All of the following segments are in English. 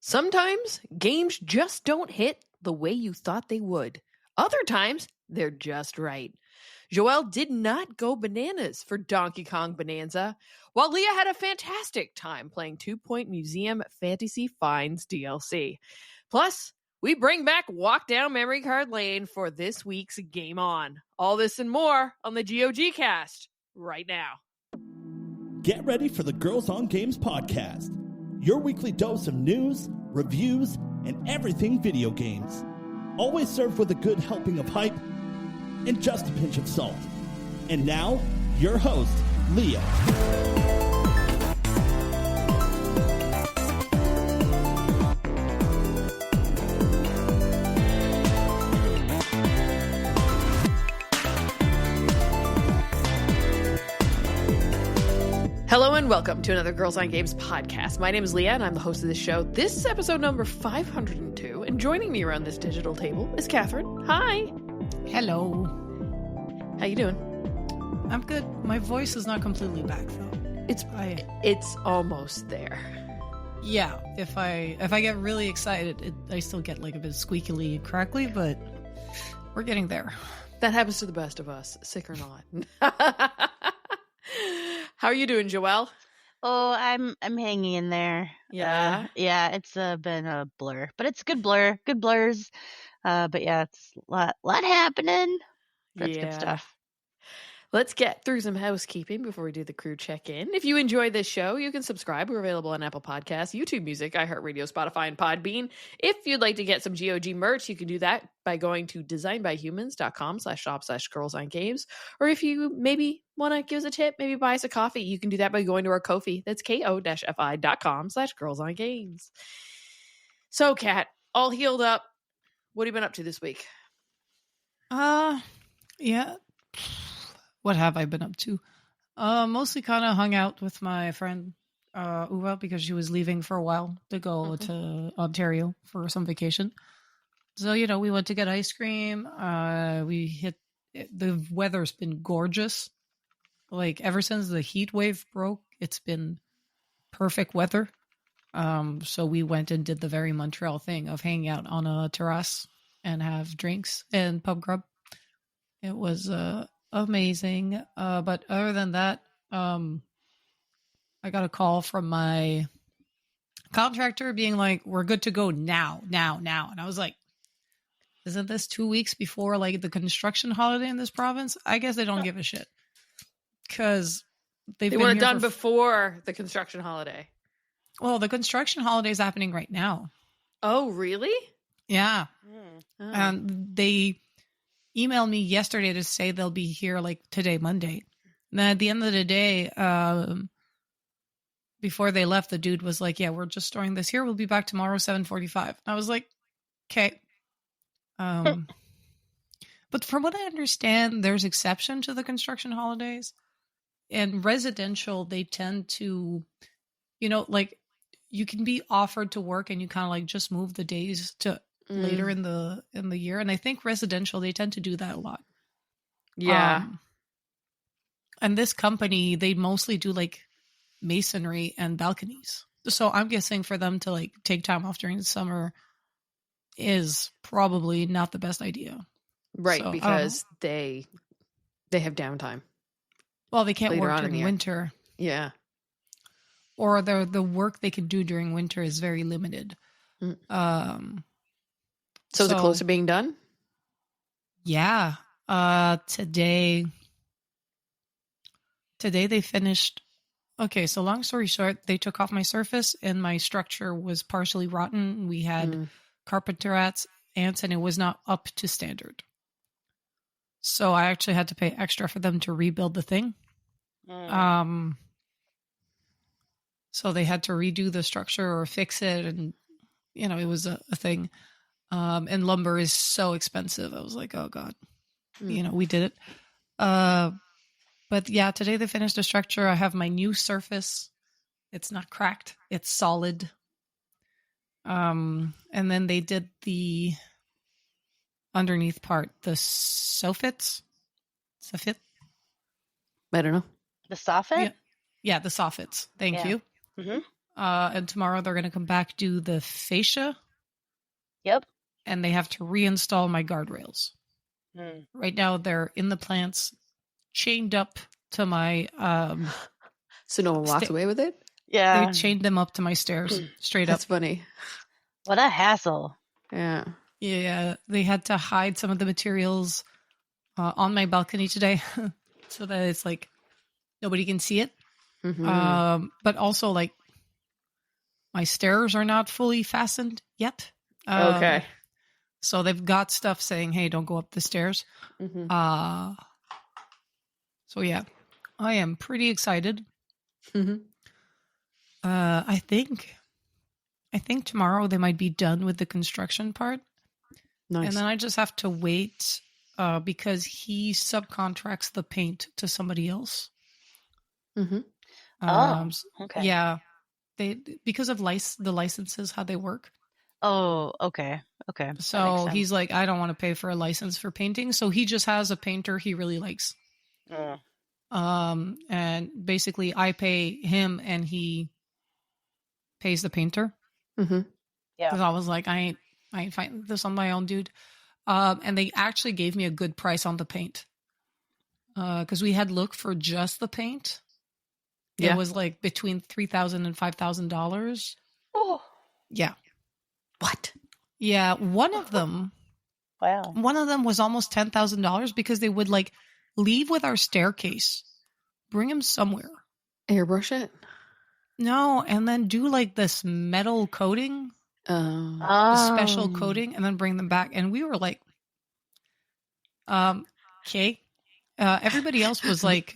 Sometimes games just don't hit the way you thought they would. Other times, they're just right. Joelle did not go bananas for Donkey Kong Bananza, while Leah had a fantastic time playing 2 Point Museum Fantasy Finds DLC. Plus, we bring back Walk Down Memory Card Lane for this week's Game On. All this and more on the GOG cast right now. Get ready for the Girls on Games podcast, your weekly dose of news, reviews, and everything video games. Always served with a good helping of hype and just a pinch of salt. And now, your host, Leah. Hello and welcome to another Girls on Games podcast. My name is Leah and I'm the host of this show. This is episode number 502, and joining me around this digital table is Catherine. Hi. Hello. How you doing? I'm good. My voice is not completely back though. It's almost there. Yeah, if I get really excited, I still get like a bit squeakily and crackly, but we're getting there. That happens to the best of us, sick or not. How are you doing, Joelle? Oh, I'm hanging in there. Yeah? Yeah, it's been a blur, but it's good blur, good blurs. But yeah, it's a lot happening. That's good stuff. Let's get through some housekeeping before we do the crew check-in. If you enjoy this show, you can subscribe. We're available on Apple Podcasts, YouTube Music, iHeartRadio, Spotify, and Podbean. If you'd like to get some GOG merch, you can do that by going to designbyhumans.com/shop/girlsongames. Or if you maybe want to give us a tip, maybe buy us a coffee, you can do that by going to our Ko-fi. That's ko-fi.com/girlsongames. So, Kat, all healed up. What have you been up to this week? Yeah. What have I been up to? Mostly kind of hung out with my friend Uva because she was leaving for a while to go to Ontario for some vacation. So, we went to get ice cream. The weather's been gorgeous. Like ever since the heat wave broke, it's been perfect weather. So we went and did the very Montreal thing of hanging out on a terrace and have drinks and pub grub. It was amazing. But other than that, I got a call from my contractor being like, we're good to go now. And I was like, isn't this 2 weeks before like the construction holiday in this province? I guess they don't give a shit. Because they want it done before the construction holiday. Well, the construction holiday is happening right now. Oh, really? Yeah. Oh. And they emailed me yesterday to say they'll be here like today, Monday. And then at the end of the day, before they left, the dude was like, yeah, we're just storing this here. We'll be back tomorrow, 7:45. I was like, okay. But from what I understand, there's exception to the construction holidays. And residential, they tend to, like you can be offered to work and you kind of like just move the days to later in the year. And I think residential, they tend to do that a lot. Yeah. And this company, they mostly do like masonry and balconies. So I'm guessing for them to like take time off during the summer is probably not the best idea. Right, So, because they have downtime. Well, they can't later work on in during the year. winter. Yeah. Or the work they can do during winter is very limited. So is it close to being done? Yeah. Today they finished. Okay, so long story short, they took off my surface and my structure was partially rotten. We had carpenter ants, and it was not up to standard. So I actually had to pay extra for them to rebuild the thing. So they had to redo the structure or fix it, and it was a thing. And lumber is so expensive. I was like, oh God, we did it. But yeah, today they finished the structure. I have my new surface. It's not cracked. It's solid. And then they did the underneath part, the soffits. Soffit? I don't know. The soffit? Yeah, the soffits. Thank you. Mm-hmm. And tomorrow they're going to come back, do the fascia, Yep. and they have to reinstall my guardrails. Mm. Right now they're in the plants, chained up to my So no one walks away with it? they Yeah. chained them up to my stairs straight That's up. funny. What a hassle. Yeah. Yeah, they had to hide some of the materials on my balcony today so that it's like nobody can see it. Mhm. But also like my stairs are not fully fastened yet. Okay. So they've got stuff saying, "Hey, don't go up the stairs." Mhm. So yeah, I am pretty excited. Mhm. I think tomorrow they might be done with the construction part, Nice. and then I just have to wait because he subcontracts the paint to somebody else. Mhm. Okay. Yeah, they because of the licenses how they work. Oh, okay. Okay. That makes So sense. he's like, I don't want to pay for a license for painting, so he just has a painter he really likes. Mm. And basically I pay him and he pays the painter. Mhm. Yeah. Because I was like, I ain't fighting this on my own, dude. And they actually gave me a good price on the paint. Because we had looked for just the paint. Yeah. It was like between $3,000 and $5,000. Oh, Yeah. What? Yeah. One of them wow. was almost $10,000 because they would like leave with our staircase, bring him somewhere. Airbrush it? No, and then do like this metal coating, the special coating, and then bring them back. And we were like, okay. Everybody else was like,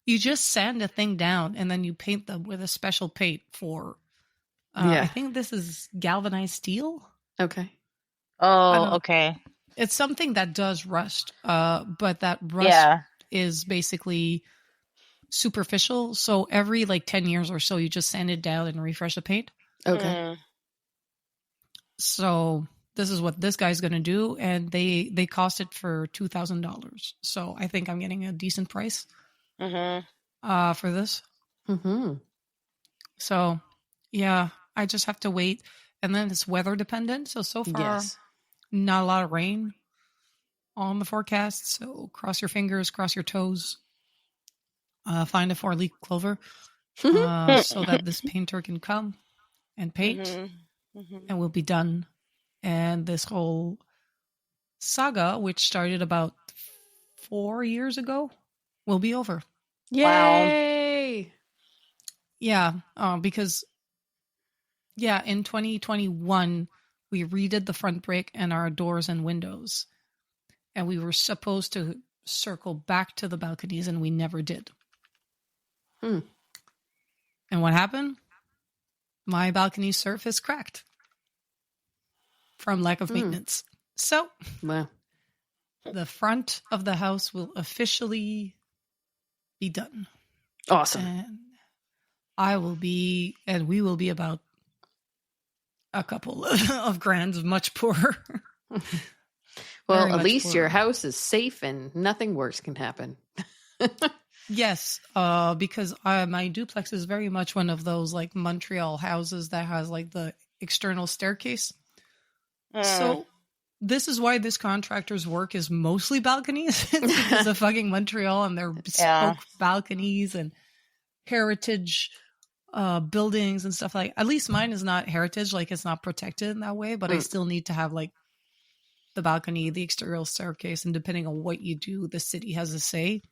you just sand a thing down and then you paint them with a special paint for, Yeah. I think this is galvanized steel. Okay. Oh, okay. It's something that does rust, but that rust Yeah. is basically superficial. So every like 10 years or so, you just sand it down and refresh the paint. Okay. Mm. So this is what this guy's going to do. And they cost it for $2,000. So I think I'm getting a decent price for this. Mhm. So yeah, I just have to wait. And then it's weather dependent. So far, Yes. not a lot of rain on the forecast. So cross your fingers, cross your toes. Find a 4-leaf clover so that this painter can come and paint and we'll be done. And this whole saga, which started about 4 years ago, will be over. Yay! Yeah, because in 2021 we redid the front brick and our doors and windows, and we were supposed to circle back to the balconies, and we never did. And what happened? My balcony surface cracked from lack of maintenance. So, Wow. the front of the house will officially be done. Awesome. And we will be about a couple of grands much poorer. Well, Very at much least your poorer. house is safe and nothing worse can happen. Yes, because my duplex is very much one of those like Montreal houses that has like the external staircase. So this is why this contractor's work is mostly balconies. It's because of fucking Montreal and their bespoke balconies and heritage buildings and stuff like. At least mine is not heritage, like it's not protected in that way, but I still need to have like the balcony, the exterior staircase, and depending on what you do, the city has a say.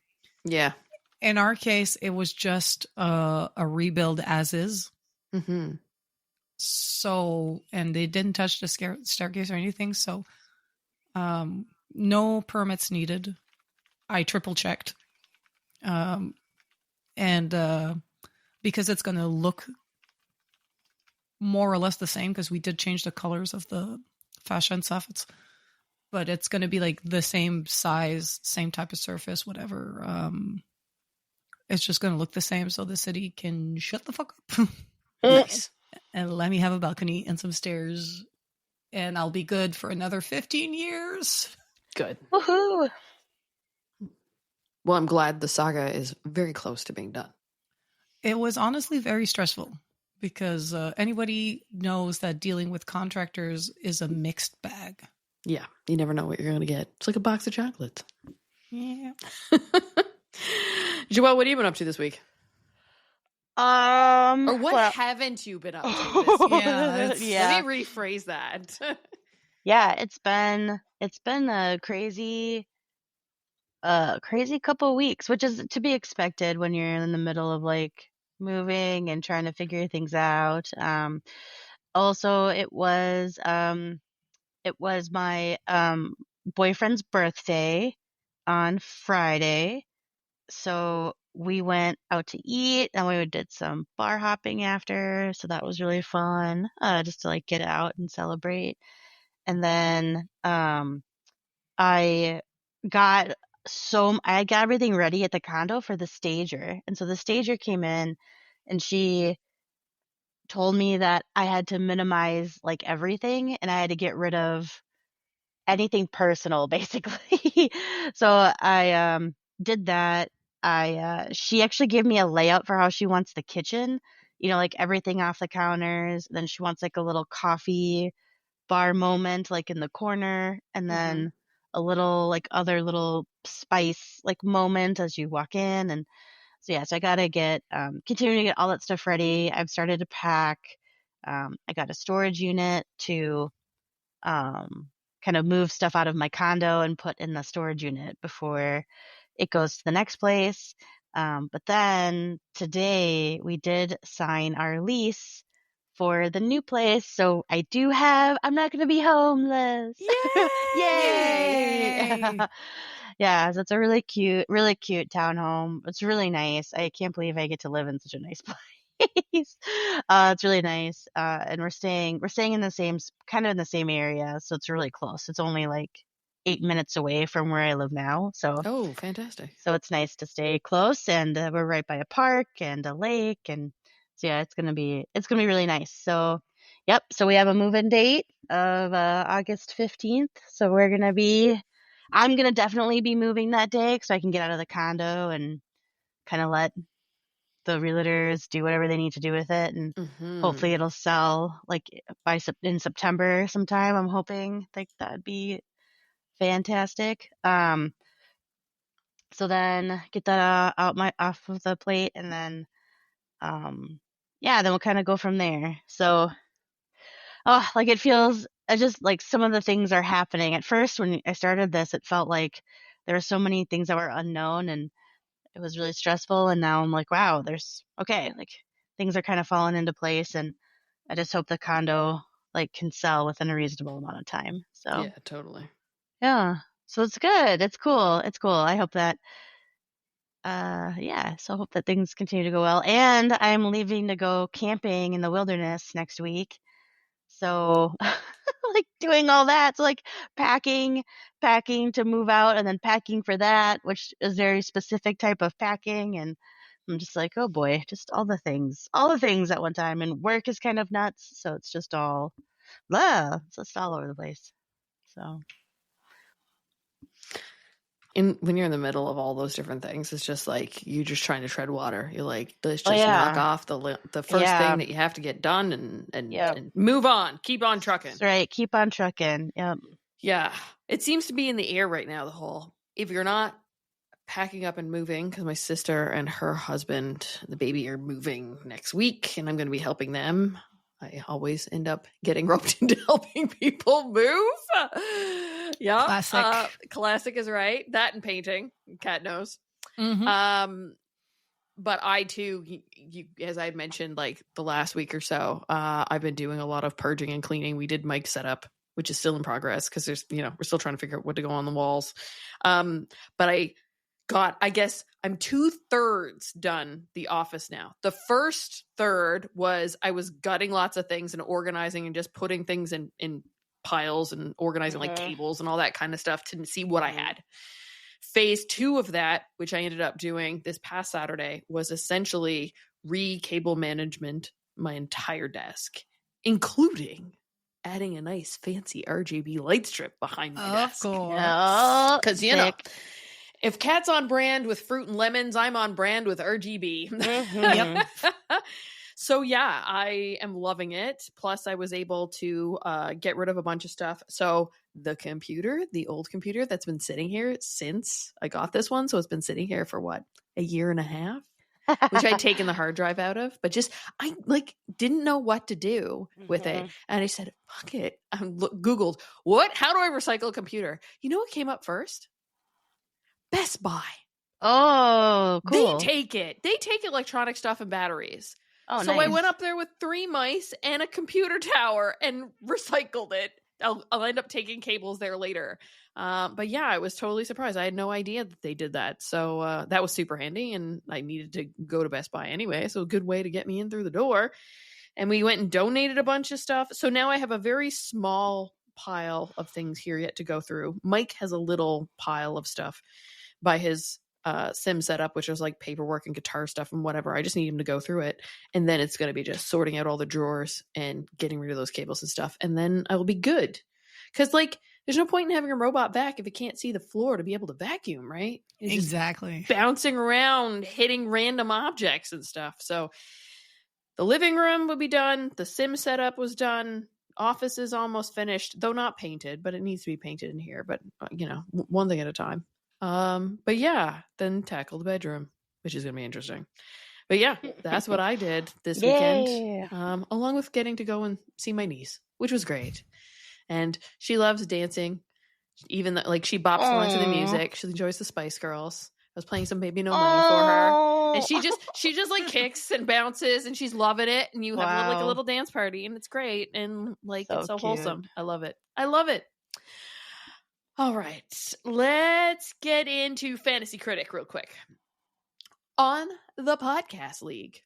Yeah. In our case, it was just a rebuild as is. Mm-hmm. So, and they didn't touch the staircase or anything. So, no permits needed. I triple checked. And because it's going to look more or less the same, because we did change the colors of the fascia and stuff. But it's going to be like the same size, same type of surface, whatever. It's just going to look the same, so the city can shut the fuck up Nice. and let me have a balcony and some stairs, and I'll be good for another 15 years. Good. Woohoo! Well, I'm glad the saga is very close to being done. It was honestly very stressful because anybody knows that dealing with contractors is a mixed bag. Yeah, you never know what you're going to get. It's like a box of chocolates. Yeah. Joelle, what have you been up to this week? Or what haven't you been up to this week? Yeah, Let me rephrase that. yeah, it's been a crazy couple of weeks, which is to be expected when you're in the middle of like moving and trying to figure things out. Also it was my boyfriend's birthday on Friday. So we went out to eat and we did some bar hopping after. So that was really fun, just to like get out and celebrate. And then I got I got everything ready at the condo for the stager. And so the stager came in and she told me that I had to minimize like everything and I had to get rid of anything personal basically. So I did that. She actually gave me a layout for how she wants the kitchen, like everything off the counters. Then she wants like a little coffee bar moment like in the corner, and then a little like other little spice like moment as you walk in. And so yeah, so I gotta get continuing to get all that stuff ready. I've started to pack. I got a storage unit to kind of move stuff out of my condo and put in the storage unit before it goes to the next place. But then today we did sign our lease for the new place. So I'm not going to be homeless. Yay! Yay! Yeah, so it's a really cute townhome. It's really nice. I can't believe I get to live in such a nice place. It's really nice. And we're staying in the same, kind of in the same area. So it's really close. It's only like 8 minutes away from where I live now. So, Oh, fantastic. so it's nice to stay close, and we're right by a park and a lake. And so yeah, it's going to be really nice. So, yep. So we have a move-in date of August 15th. So I'm going to definitely be moving that day so I can get out of the condo and kind of let the realtors do whatever they need to do with it, and hopefully it'll sell like in September sometime. I'm hoping like that'd be fantastic. So then get that off of the plate, and then then we'll kind of go from there. So like it feels just like some of the things are happening. At first when I started this, it felt like there were so many things that were unknown, and it was really stressful. And now I'm like, wow, like things are kind of falling into place, and I just hope the condo like can sell within a reasonable amount of time. So yeah, totally. Yeah. So it's good. It's cool. I hope that so I hope that things continue to go well. And I'm leaving to go camping in the wilderness next week. So like doing all that. So like packing to move out, and then packing for that, which is very specific type of packing. And I'm just like, oh boy, just all the things at one time. And work is kind of nuts. So it's just all, it's just all over the place. So. When you're in the middle of all those different things, it's just like you're just trying to tread water. You're like, let's just knock off the first thing that you have to get done and move on. Keep on trucking. That's right. Keep on trucking. Yep. Yeah. It seems to be in the air right now, if you're not packing up and moving, because my sister and her husband, the baby, are moving next week, and I'm going to be helping them. I always end up getting roped into helping people move. Yeah. Classic is right. That and painting. Cat knows. But I too, as I had mentioned, like the last week or so, I've been doing a lot of purging and cleaning. We did mic setup, which is still in progress because there's, we're still trying to figure out what to go on the walls. But I guess I'm 2/3 done the office now. The first third was I was gutting lots of things and organizing and just putting things in piles and organizing like tables and all that kind of stuff to see what I had. Phase 2 of that, which I ended up doing this past Saturday, was essentially re-cable management my entire desk, including adding a nice fancy RGB light strip behind my desk. Because, if Kat's on brand with fruit and lemons, I'm on brand with RGB. Yep. So yeah, I am loving it. Plus, I was able to get rid of a bunch of stuff. So the old computer that's been sitting here since I got this one. So it's been sitting here for what, a year and a half, which I'd taken the hard drive out of, but I didn't know what to do with it. And I said, fuck it. I Googled how do I recycle a computer? You know what came up first? Best Buy. Oh, cool. They take electronic stuff and batteries. Oh, so nice. I went up there with 3 mice and a computer tower and recycled it. I'll end up taking cables there later. But yeah, I was totally surprised. I had no idea that they did that. So that was super handy, and I needed to go to Best Buy anyway. So a good way to get me in through the door. And we went and donated a bunch of stuff. So now I have a very small pile of things here yet to go through. Mike has a little pile of stuff by his sim setup, which was like paperwork and guitar stuff and whatever. I just need him to go through it, and then it's going to be just sorting out all the drawers and getting rid of those cables and stuff, and then I will be good. Because there's no point in having a robot vac if it can't see the floor to be able to vacuum, right? It's Exactly. bouncing around, hitting random objects and stuff. So the living room will be done. The sim setup was done. Office is almost finished, though not painted, but it needs to be painted in here. But one thing at a time. But yeah, then tackle the bedroom, which is going to be interesting. But yeah, that's what I did this weekend, along with getting to go and see my niece, which was great. And she loves dancing, even she bops along to the music. She enjoys the Spice Girls. I was playing some Baby No Money for her, and she just like kicks and bounces, and she's loving it. And you have a little dance party, and it's great, and it's so wholesome. I love it. All right, let's get into Fantasy Critic real quick. On the Podcast League,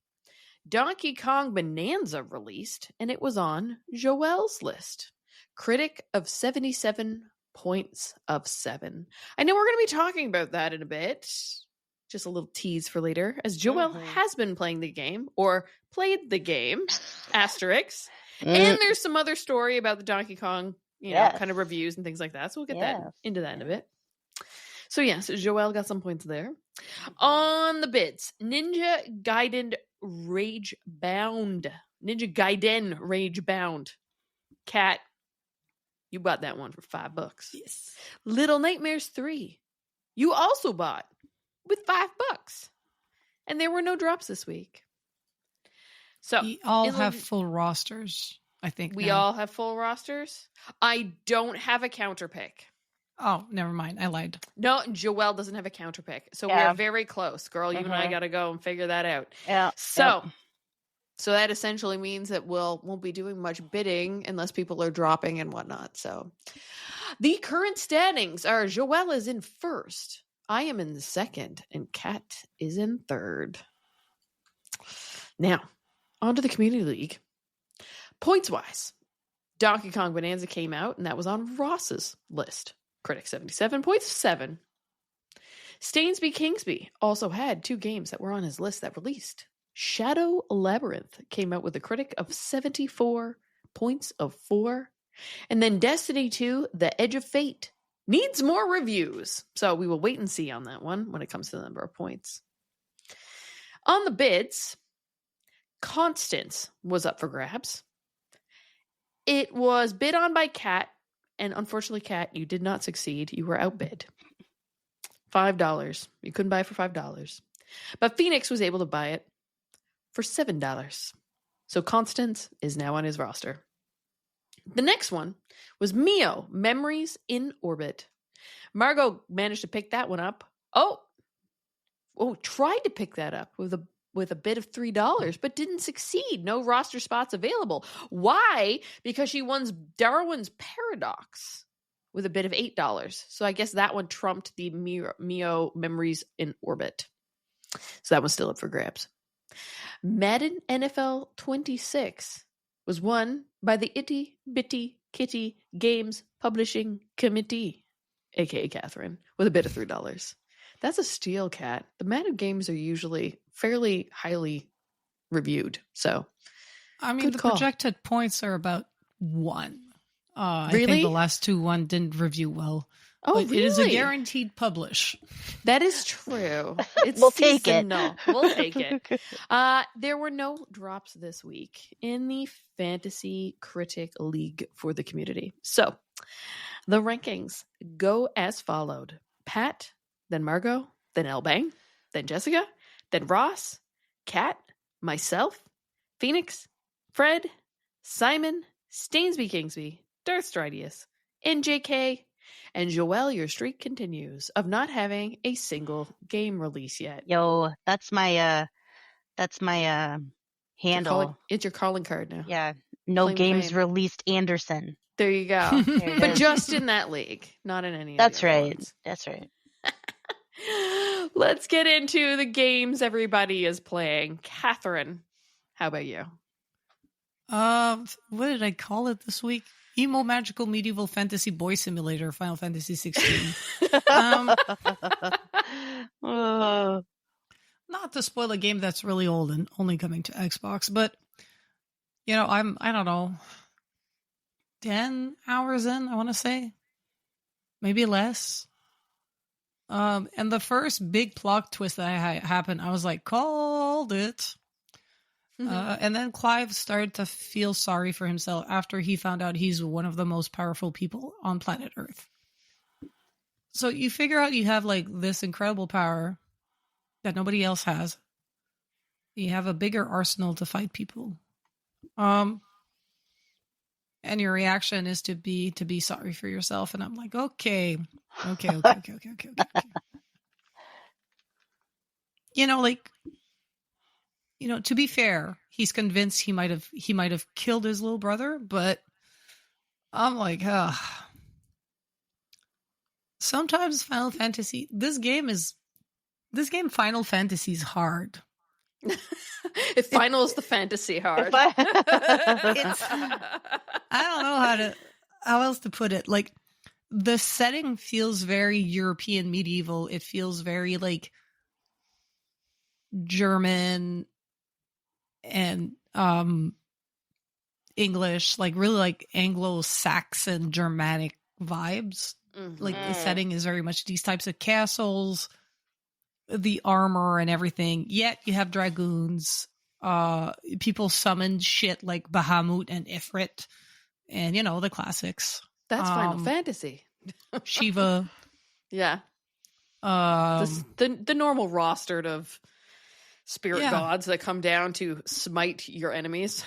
Donkey Kong Bananza released, and it was on Joelle's list. Critic of 77 points of 7. I know we're going to be talking about that in a bit. Just a little tease for later, as Joelle has been playing the game, or played the game, asterisk. And there's some other story about the Donkey Kong kind of reviews and things like that. So we'll get into that in a bit. So Joelle got some points there. On the bids, Ninja Gaiden Rage Bound. Cat, you bought that one for $5. Yes. Little Nightmares 3. You also bought with $5. And there were no drops this week. So we all have full rosters. I think we all have full rosters. I don't have a counter pick. Oh, never mind. I lied. No, Joelle doesn't have a counter pick. So we are very close. Girl, you and I got to go and figure that out. Yeah. So that essentially means that won't be doing much bidding unless people are dropping and whatnot. So the current standings are Joelle is in first. I am in second, and Kat is in third. Now, on to the Community League. Points-wise, Donkey Kong Bananza came out, and that was on Ross's list. Critic 77 points, 7. Stainsby Kingsby also had 2 games that were on his list that released. Shadow Labyrinth came out with a critic of 74 points of 4. And then Destiny 2, The Edge of Fate, needs more reviews. So we will wait and see on that one when it comes to the number of points. On the bids, Constance was up for grabs. It was bid on by Kat, and unfortunately, Kat, you did not succeed. You were outbid. $5. You couldn't buy it for $5. But Phoenix was able to buy it for $7. So Constance is now on his roster. The next one was Mio, Memories in Orbit. Margot managed to pick that one up. Tried to pick that up with a bid of $3, but didn't succeed. No roster spots available. Why? Because she won Darwin's Paradox with a bid of $8. So I guess that one trumped the Mio Memories in Orbit. So that one's still up for grabs. Madden NFL 26 was won by the Itty Bitty Kitty Games Publishing Committee, aka Catherine, with a bid of $3. That's a steal, Cat. The Madden games are usually fairly highly reviewed. So, I mean, the projected points are about 1. I Really? think the last 1 didn't review well. Oh, but really? it is a guaranteed publish. That is true. It's We'll take it. seasonal. We'll take it. There were no drops this week in the Fantasy Critic League for the community. So the rankings go as followed. Pat, then Margot, then Elbang, then Jessica, then Ross, Kat, myself, Phoenix, Fred, Simon, Stainsby Kingsby, Darth Stridius, NJK, and Joelle, your streak continues of not having a single game release yet. Yo, that's my handle. It's your calling card now. Yeah. No Claim to games fame. released Anderson. There you go. There it But is. just in that league, not in any That's of the other right. ones. That's right. Let's get into the games everybody is playing. Catherine, how about you? What did I call it this week? Emo Magical Medieval Fantasy Boy Simulator, Final Fantasy 16. Oh. Not to spoil a game that's really old and only coming to Xbox, but I don't know, 10 hours in, I want to say, maybe less. And the first big plot twist that happened, I was like, called it. And then Clive started to feel sorry for himself after he found out he's one of the most powerful people on planet Earth. So you figure out you have like this incredible power that nobody else has. You have a bigger arsenal to fight people. And your reaction is to be sorry for yourself. And I'm like, okay. To be fair, he's convinced he might have killed his little brother, but I'm like, sometimes Final Fantasy, this game Final Fantasy is hard. If final is the fantasy hard. I don't know how else to put it. Like, the setting feels very European medieval. It feels very like German and English, like really like Anglo-Saxon Germanic vibes. Mhm. Like the setting is very much these types of castles, the armor and everything. Yet you have dragoons. People summon shit like Bahamut and Ifrit, and the classics. That's Final Fantasy. Shiva. Yeah. The normal rostered of spirit gods that come down to smite your enemies.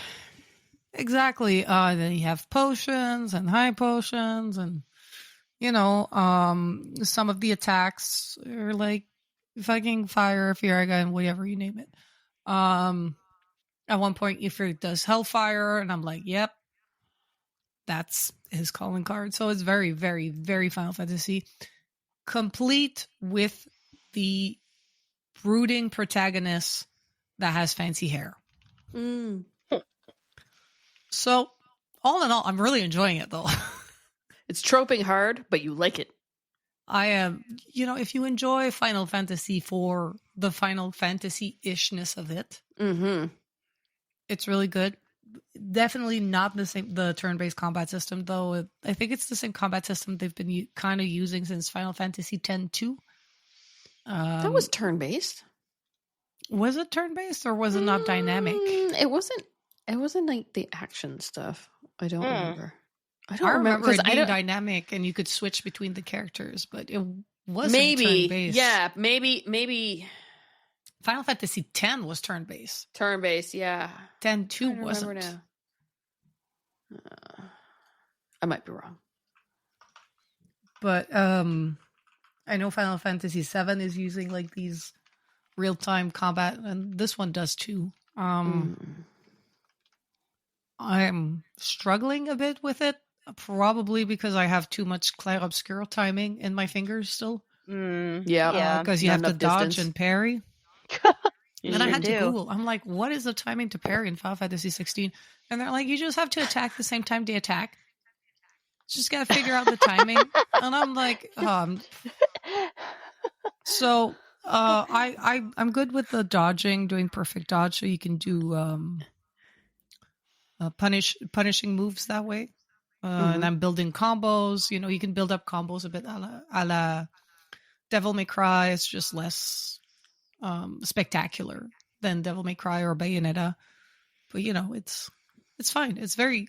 Exactly. Then you have potions and high potions, and some of the attacks are like fucking fire, Firaga, and whatever you name it. At one point, Ifrit does hellfire, and I'm like, yep, that's his calling card. So it's very, very, very Final Fantasy, complete with the brooding protagonist that has fancy hair. So, all in all, I'm really enjoying it, though. It's troping hard, but you like it. I am, if you enjoy Final Fantasy for the Final Fantasy-ishness of it, it's really good. Definitely not the turn-based combat system, though. I think it's the same combat system they've been kind of using since Final Fantasy X-2. That was turn-based. Was it turn-based or was it not dynamic? It wasn't like the action stuff. I don't remember. I remember it being dynamic and you could switch between the characters, but it wasn't turn-based. Yeah, maybe. Final Fantasy X was turn-based. Turn-based, yeah. X-2 wasn't. Now. I might be wrong. But I know Final Fantasy VII is using like these real-time combat, and this one does too. I'm struggling a bit with it, probably because I have too much Clair Obscur timing in my fingers still. Yeah. Because you have to dodge and parry. And I had to do. Google. I'm like, what is the timing to parry in Final Fantasy 16? And they're like, you just have to attack the same time they attack. Just got to figure out the timing. And I'm like, so I'm good with the dodging, doing perfect dodge, so you can do punishing moves that way. And I'm building combos. You know, you can build up combos a bit a la Devil May Cry. It's just less spectacular than Devil May Cry or Bayonetta. But you know, it's fine. It's very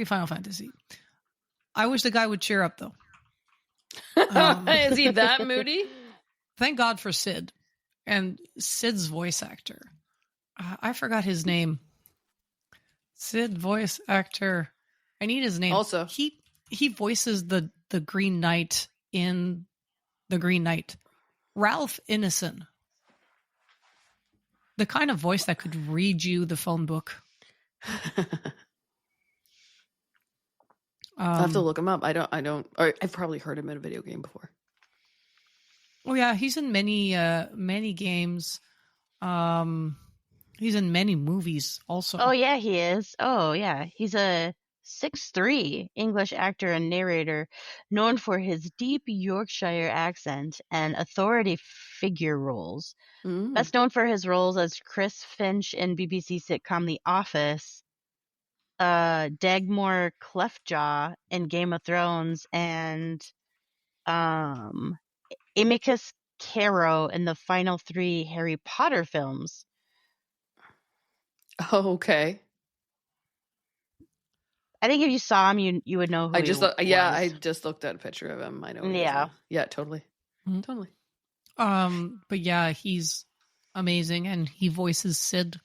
Final Fantasy. I wish the guy would cheer up though. Is he that moody? Thank God for Sid and Sid's voice actor. I forgot his name. Sid voice actor. I need his name. Also, he voices the Green Knight in The Green Knight. Ralph Ineson. The kind of voice that could read you the phone book. I'll have to look him up. I don't. Or I've probably heard him in a video game before. Oh yeah, he's in many games. He's in many movies also. Oh yeah, he is. Oh yeah, he's a 6'3" English actor and narrator, known for his deep Yorkshire accent and authority figure roles. Best known for his roles as Chris Finch in BBC sitcom The Office, Dagmar Cleftjaw in Game of Thrones, and Amicus Caro in the final 3 Harry Potter films. Oh, okay. I think if you saw him, you would know who he was. I just looked at a picture of him. I know. Yeah. Yeah, totally. Totally. But yeah, he's amazing, and he voices Sid.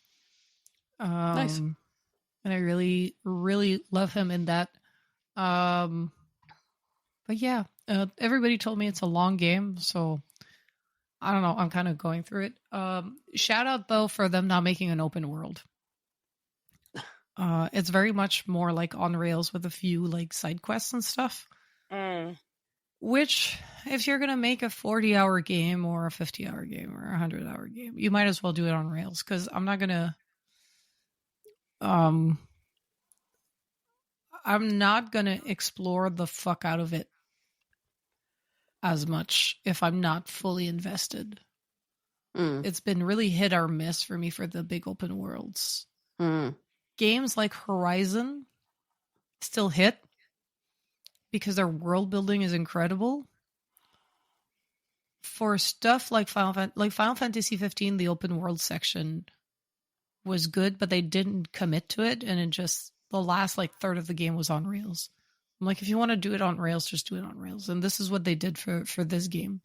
Nice. And I really, really love him in that. But yeah, everybody told me it's a long game, so I don't know. I'm kind of going through it. Shout out though for them not making an open world. It's very much more like on rails with a few like side quests and stuff. Which, if you're gonna make a 40-hour game or a 50-hour game or a 100-hour game, you might as well do it on rails, because I'm not gonna. I'm not gonna explore the fuck out of it as much if I'm not fully invested. It's been really hit or miss for me for the big open worlds. Games like Horizon still hit because their world building is incredible. For stuff like Final Fantasy 15, the open world section was good, but they didn't commit to it, and it just the last like third of the game was on rails. I'm like, if you want to do it on rails, just do it on rails. And this is what they did for this game.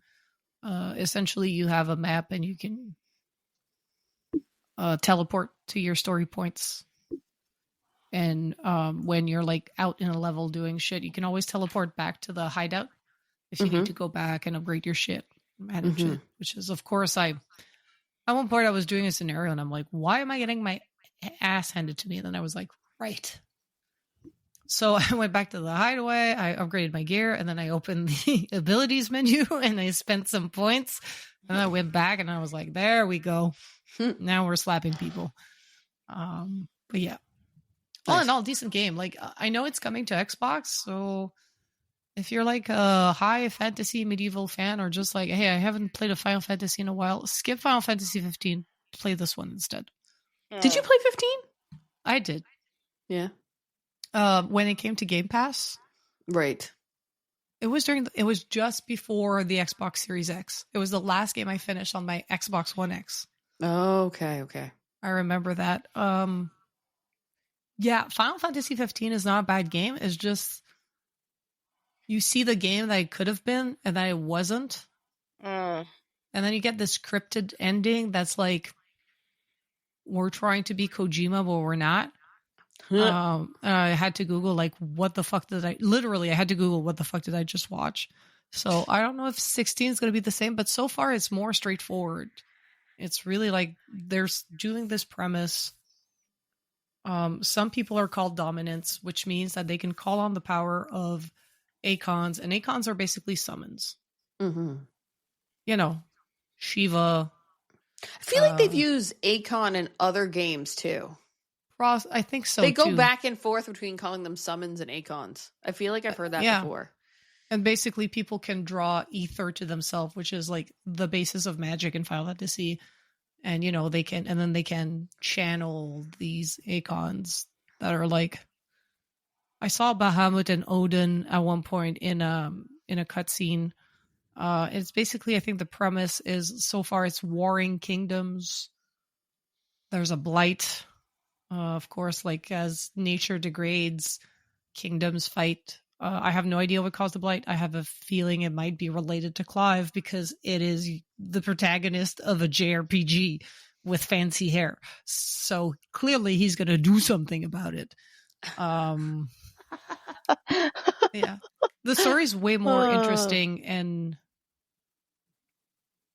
Essentially, you have a map and you can teleport to your story points. And when you're like out in a level doing shit, you can always teleport back to the hideout if you need to go back and upgrade your shit. Shit, which is, of course, at one point I was doing a scenario and I'm like, why am I getting my ass handed to me? And then I was like, right. So I went back to the hideaway, I upgraded my gear, and then I opened the abilities menu and I spent some points. And I went back and I was like, there we go. Now we're slapping people. But yeah. All in all, decent game. Like, I know it's coming to Xbox, so if you're like a high fantasy medieval fan, or just like, hey, I haven't played a Final Fantasy in a while, skip Final Fantasy 15, play this one instead. Did you play 15? I did. Yeah. When it came to Game Pass. Right. It was just before the Xbox Series X. It was the last game I finished on my Xbox One X. Oh, okay. I remember that. Yeah, Final Fantasy 15 is not a bad game. It's just you see the game that it could have been and that it wasn't. And then you get this scripted ending that's like, we're trying to be Kojima, but we're not. I had to Google, like, what the fuck did I had to Google what the fuck did I just watch? So I don't know if 16 is going to be the same, but so far it's more straightforward. It's really like they're doing this premise. Some people are called dominants, which means that they can call on the power of Acons, and Acons are basically summons. You know, Shiva. I feel like they've used Acon in other games too. I think so. They go too. back and forth between calling them summons and Acons. I feel like I've heard that before. And basically, people can draw ether to themselves, which is like the basis of magic in Final Fantasy. And, you know, they can channel these Acons that are like, I saw Bahamut and Odin at one point in a cutscene. It's basically, I think the premise is, so far it's warring kingdoms. There's a blight, of course, like as nature degrades, kingdoms fight. I have no idea what caused the blight. I have a feeling it might be related to Clive because it is the protagonist of a JRPG with fancy hair. So clearly he's going to do something about it. Yeah. The story's way more interesting and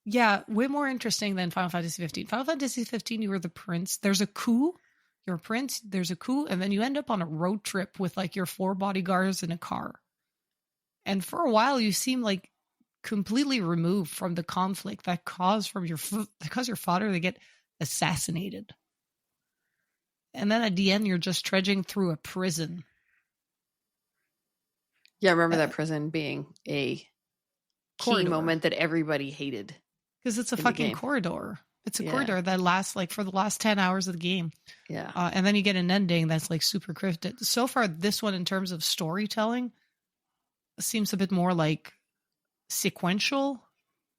way more interesting than Final Fantasy 15. Final Fantasy 15, you were the prince. There's a coup. You're a prince. There's a coup. And then you end up on a road trip with like your 4 bodyguards in a car. And for a while, you seem like completely removed from the conflict that caused your father to get assassinated. And then at the end, you're just trudging through a prison. Yeah, I remember that prison being a key moment that everybody hated. Because it's a fucking corridor. It's a corridor that lasts like for the last 10 hours of the game. Yeah. And then you get an ending that's like super cryptic. So far, this one in terms of storytelling seems a bit more like sequential,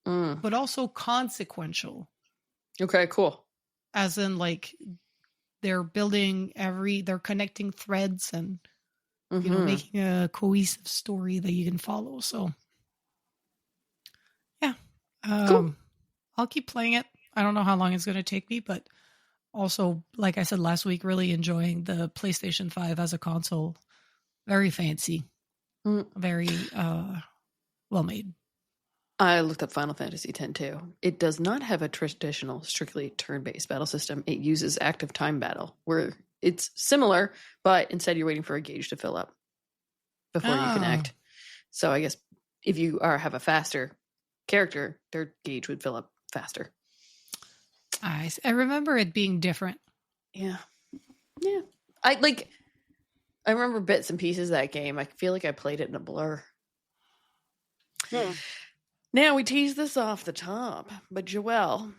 but also consequential. Okay, cool. As in like they're building they're connecting threads and you know, making a cohesive story that you can follow. So yeah. Cool. I'll keep playing it. I don't know how long it's going to take me, but also, like I said last week, really enjoying the PlayStation 5 as a console. Very fancy. Very well made. I looked up Final Fantasy X too. It does not have a traditional, strictly turn-based battle system. It uses active time battle, where it's similar, but instead you're waiting for a gauge to fill up before you can act. So I guess if you have a faster character, their gauge would fill up faster. I remember it being different. Yeah. I remember bits and pieces of that game. I feel like I played it in a blur. Now we tease this off the top, but Joelle,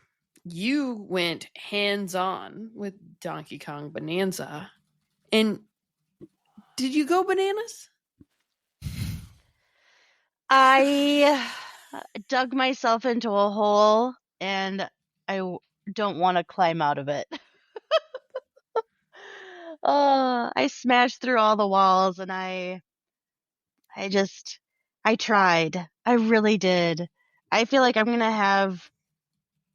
you went hands-on with Donkey Kong Bonanza, and did you go bananas? I dug myself into a hole, and I don't want to climb out of it. I smashed through all the walls, and I tried. I really did. I feel like I'm going to have,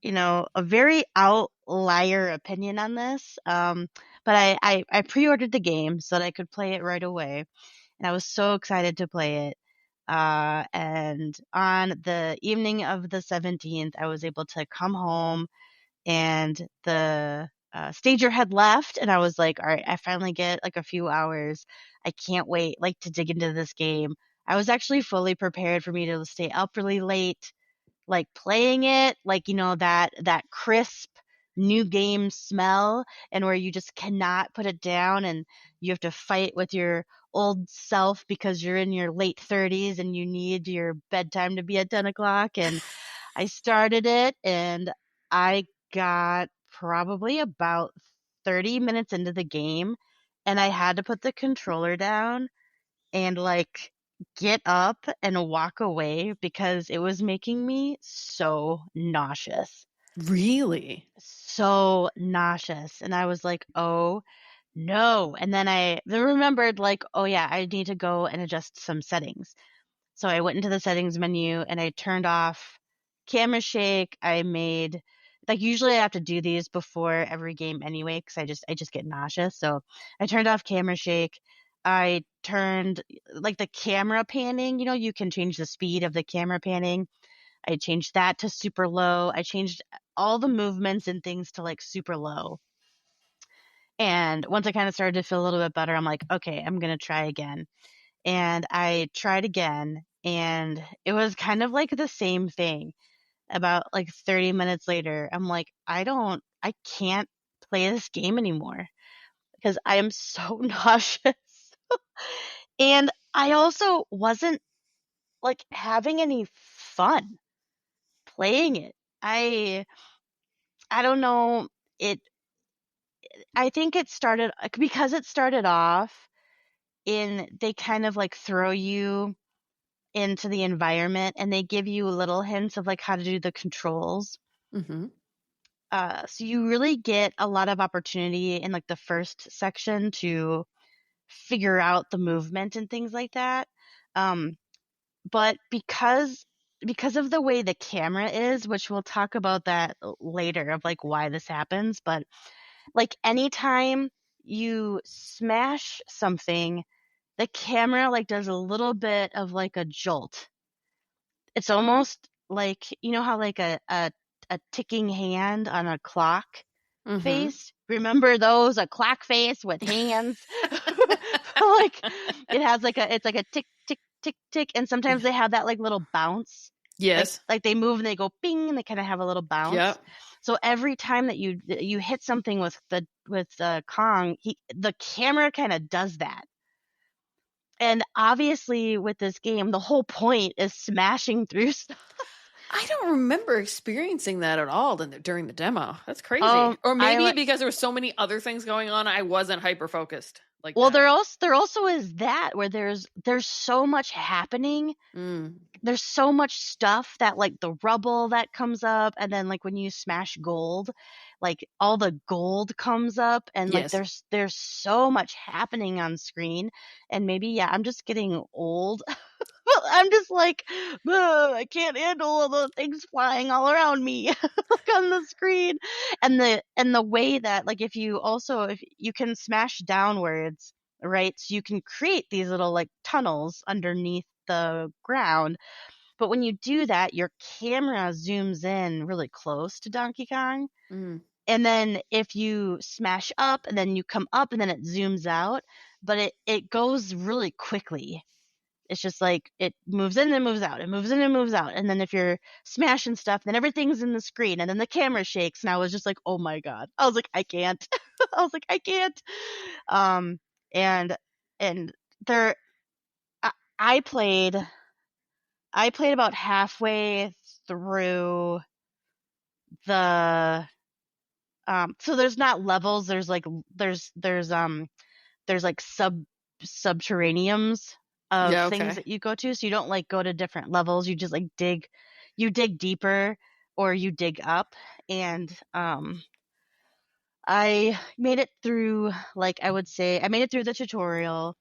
a very outlier opinion on this. But I pre-ordered the game so that I could play it right away. And I was so excited to play it. And on the evening of the 17th, I was able to come home, and the stager had left, and I was like, all right, I finally get like a few hours. I can't wait like to dig into this game. I was actually fully prepared for me to stay up really late, like playing it, like, that crisp new game smell, and where you just cannot put it down, and you have to fight with your old self because you're in your late 30s and you need your bedtime to be at 10 o'clock. And I started it, and I got probably about 30 minutes into the game, and I had to put the controller down and like get up and walk away because it was making me so nauseous. Really? So nauseous. And I was like, oh no. And then I remembered, like, oh yeah, I need to go and adjust some settings. So I went into the settings menu and I turned off camera shake. I made, like, usually I have to do these before every game anyway, because I just get nauseous. So I turned off camera shake. I turned like the camera panning, you can change the speed of the camera panning. I changed that to super low. I changed all the movements and things to like super low. And once I kind of started to feel a little bit better, I'm like, okay, I'm going to try again. And I tried again, and it was kind of like the same thing. About like 30 minutes later, I'm like, I can't play this game anymore because I am so nauseous. And I also wasn't like having any fun playing it. I don't know. I think it started because it started off they kind of like throw you into the environment, and they give you little hints of like how to do the controls. Mm-hmm. So you really get a lot of opportunity in like the first section to figure out the movement and things like that. But because of the way the camera is, which we'll talk about that later of like why this happens, but like anytime you smash something, the camera like does a little bit of like a jolt. It's almost like, you know how like a ticking hand on a clock Mm-hmm. face? Remember those? A clock face with hands? Like it has like it's like a tick tick tick tick, and sometimes they have that like little bounce. Yes. Like they move and they go bing and they kind of have a little bounce. Yep. So every time that you hit something with Kong, the camera kind of does that. And obviously with this game, the whole point is smashing through stuff. I don't remember experiencing that at all during the demo. That's crazy. Or I maybe like because there were so many other things going on, I wasn't hyper focused like well, that. there also is that where there's so much happening. Mm. There's so much stuff that like the rubble that comes up, and then like when you smash gold, like all the gold comes up, and like Yes. there's so much happening on screen. And maybe yeah, I'm just getting old. I'm just like, "Ugh, I can't handle all the things flying all around me like on the screen." And the way that like if you can smash downwards, right? So you can create these little like tunnels underneath the ground. But when you do that, your camera zooms in really close to Donkey Kong. Mm. And then if you smash up and then you come up and then it zooms out, but it goes really quickly. It's just like it moves in and moves out. It moves in and moves out. And then if you're smashing stuff, then everything's in the screen and then the camera shakes. And I was just like, oh my God. I was like, I can't. I was like, I can't. Um, and and there I, I played about halfway through the so there's not levels, there's like there's like subterraneums of Yeah, things okay. that you go to, so you don't like go to different levels, you just like you dig deeper or you dig up. And I made it through, like I would say I made it through the tutorial,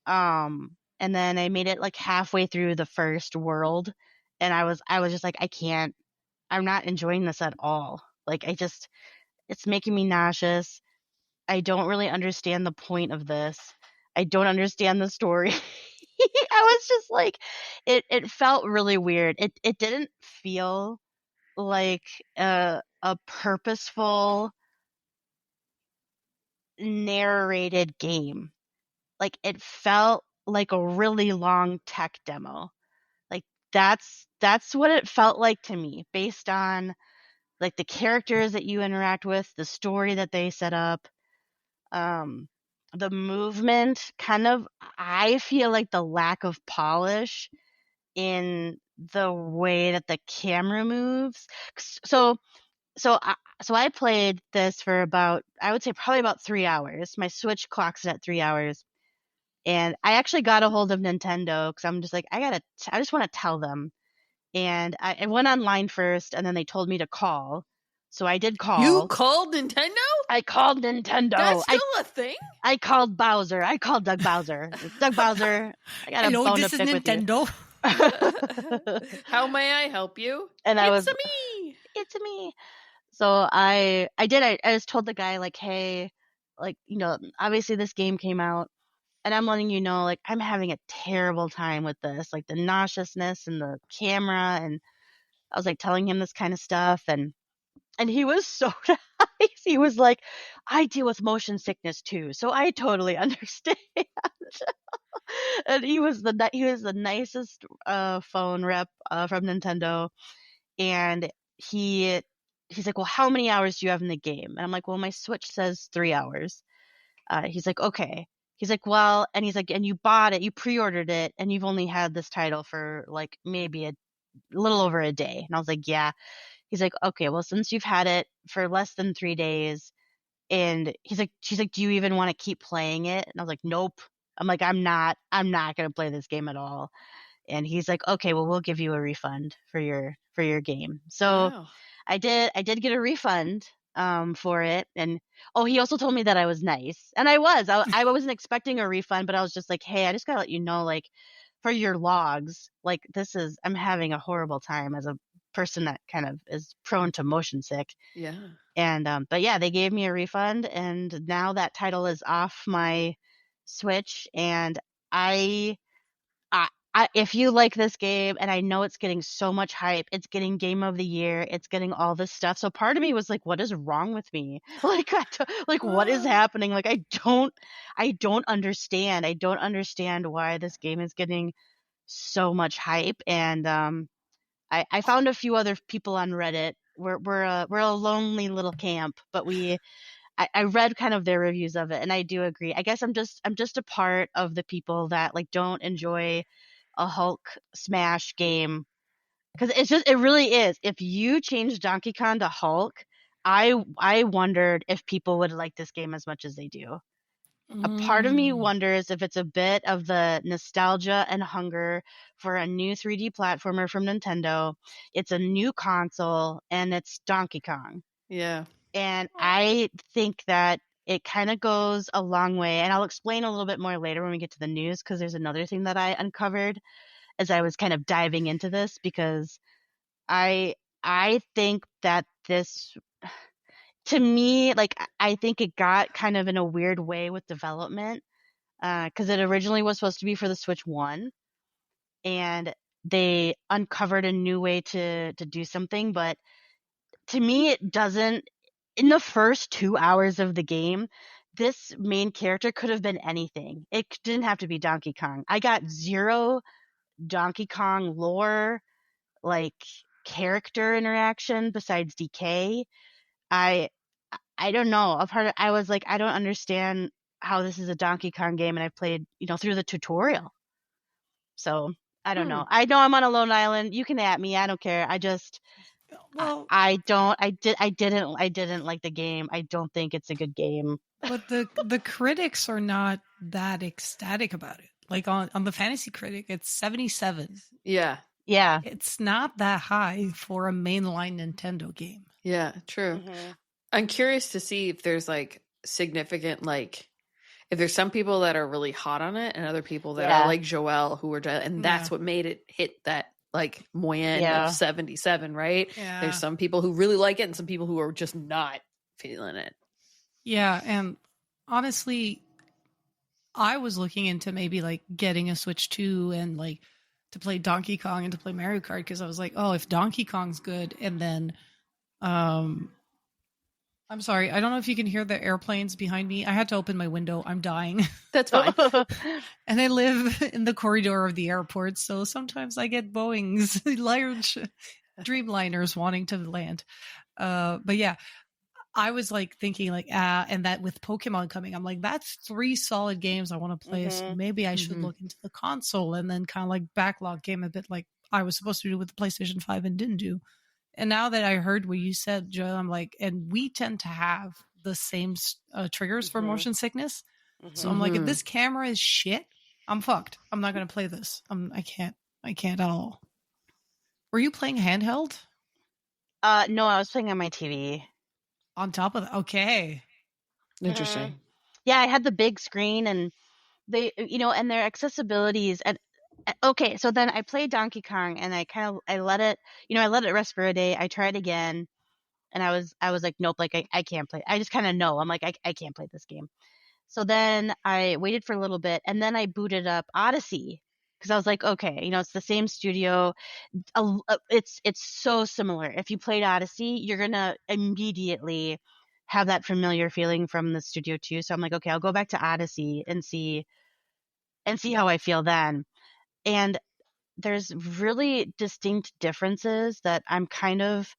and then I made it like halfway through the first world, and I was just like, I'm not enjoying this at all. Like it's making me nauseous. I don't really understand the point of this. I don't understand the story. I was just like, it felt really weird. It didn't feel like a purposeful narrated game. Like it felt like a really long tech demo. Like that's what it felt like to me, based on like the characters that you interact with, the story that they set up, um, the movement. Kind of, I feel like the lack of polish in the way that the camera moves. So so I played this for about, I would say probably about 3 hours. My Switch clocks it at 3 hours. And I actually got a hold of Nintendo because I'm just like, I just want to tell them. And I went online first, and then they told me to call. So I did You call. called Nintendo? I called Nintendo. That's still a thing? I called Bowser. I called Doug Bowser. Doug Bowser, I got a Hello, bone this to is pick with you. Nintendo. How may I help you? And It's me. it's me. So I just told the guy like, hey, like, obviously this game came out, and I'm letting you know, like, I'm having a terrible time with this, like the nauseousness and the camera. And I was like telling him this kind of stuff, and he was so nice. He was like, I deal with motion sickness too, so I totally understand. And he was the nicest phone rep from Nintendo. And he's like, well, how many hours do you have in the game? And I'm like, well, my Switch says 3 hours. He's like, okay. He's like, well, and he's like, and you bought it, you pre-ordered it, and you've only had this title for like maybe a little over a day. And I was like, yeah. He's like, okay, well, since you've had it for less than 3 days, and she's like, do you even want to keep playing it? And I was like, nope. I'm like, I'm not going to play this game at all. And he's like, okay, well, we'll give you a refund for your game. So Wow. I did get a refund for it. And he also told me that I was nice, and I wasn't expecting a refund, but I was just like, hey, I just gotta let you know, like, for your logs, like, I'm having a horrible time as a person that kind of is prone to motion sick. Yeah. And but yeah, they gave me a refund, and now that title is off my Switch. And I if you like this game, and I know it's getting so much hype, it's getting Game of the Year, it's getting all this stuff. So part of me was like, what is wrong with me? Like, what is happening? Like, I don't understand. I don't understand why this game is getting so much hype. And I found a few other people on Reddit. We're a lonely little camp, but I read kind of their reviews of it, and I do agree. I guess I'm just a part of the people that, like, don't enjoy a Hulk smash game, because it really is. If you change Donkey Kong to Hulk, I wondered if people would like this game as much as they do. A part of me wonders if it's a bit of the nostalgia and hunger for a new 3D platformer from Nintendo. It's a new console, and it's Donkey Kong. Yeah. And I think that it kind of goes a long way. And I'll explain a little bit more later when we get to the news, because there's another thing that I uncovered as I was kind of diving into this, because I think that this, to me, like, I think it got kind of in a weird way with development, because it originally was supposed to be for the Switch 1, and they uncovered a new way to do something. But to me, it doesn't. In the first 2 hours of the game, this main character could have been anything. It didn't have to be Donkey Kong. I got zero Donkey Kong lore, like, character interaction besides DK. I I don't know. I was like, I don't understand how this is a Donkey Kong game, and I played, through the tutorial. So I don't know. I know I'm on a lone island. You can at me. I don't care. I just Well, I don't. I didn't like the game. I don't think it's a good game. but the critics are not that ecstatic about it. Like on the Fantasy Critic, it's 77. Yeah. Yeah. It's not that high for a mainline Nintendo game. Yeah. True. I'm curious to see if there's, like, significant, like, if there's some people that are really hot on it and other people that are like Joelle, who are, and that's what made it hit that, like, moyenne of 77, right? Yeah. There's some people who really like it and some people who are just not feeling it. Yeah, and honestly, I was looking into maybe, like, getting a Switch 2 and, like, to play Donkey Kong and to play Mario Kart, because I was like, oh, if Donkey Kong's good, and then I'm sorry, I don't know if you can hear the airplanes behind me. I had to open my window. I'm dying. That's fine. And I live in the corridor of the airport, so sometimes I get Boeings, large Dreamliners wanting to land. But yeah, I was, like, thinking, like, and that with Pokemon coming, I'm like, that's 3 solid games I want to play. So maybe I should look into the console, and then kind of, like, backlog game a bit, like I was supposed to do with the PlayStation 5 and didn't do. And now that I heard what you said, Joe, I'm like, and we tend to have the same triggers for motion sickness. So I'm like, if this camera is shit, I'm fucked. I'm not going to play this. I can't at all. Were you playing handheld? No, I was playing on my TV. On top of that? Okay. Interesting. Yeah, I had the big screen, and they, and their accessibilities. And okay, so then I played Donkey Kong, and I let it, I let it rest for a day. I tried again, and I was like, nope, like, I can't play. I just kind of know. I'm like, I can't play this game. So then I waited for a little bit, and then I booted up Odyssey, because I was like, okay, it's the same studio. It's so similar. If you played Odyssey, you're gonna immediately have that familiar feeling from the studio too. So I'm like, okay, I'll go back to Odyssey and see how I feel then. And there's really distinct differences that I'm kind of,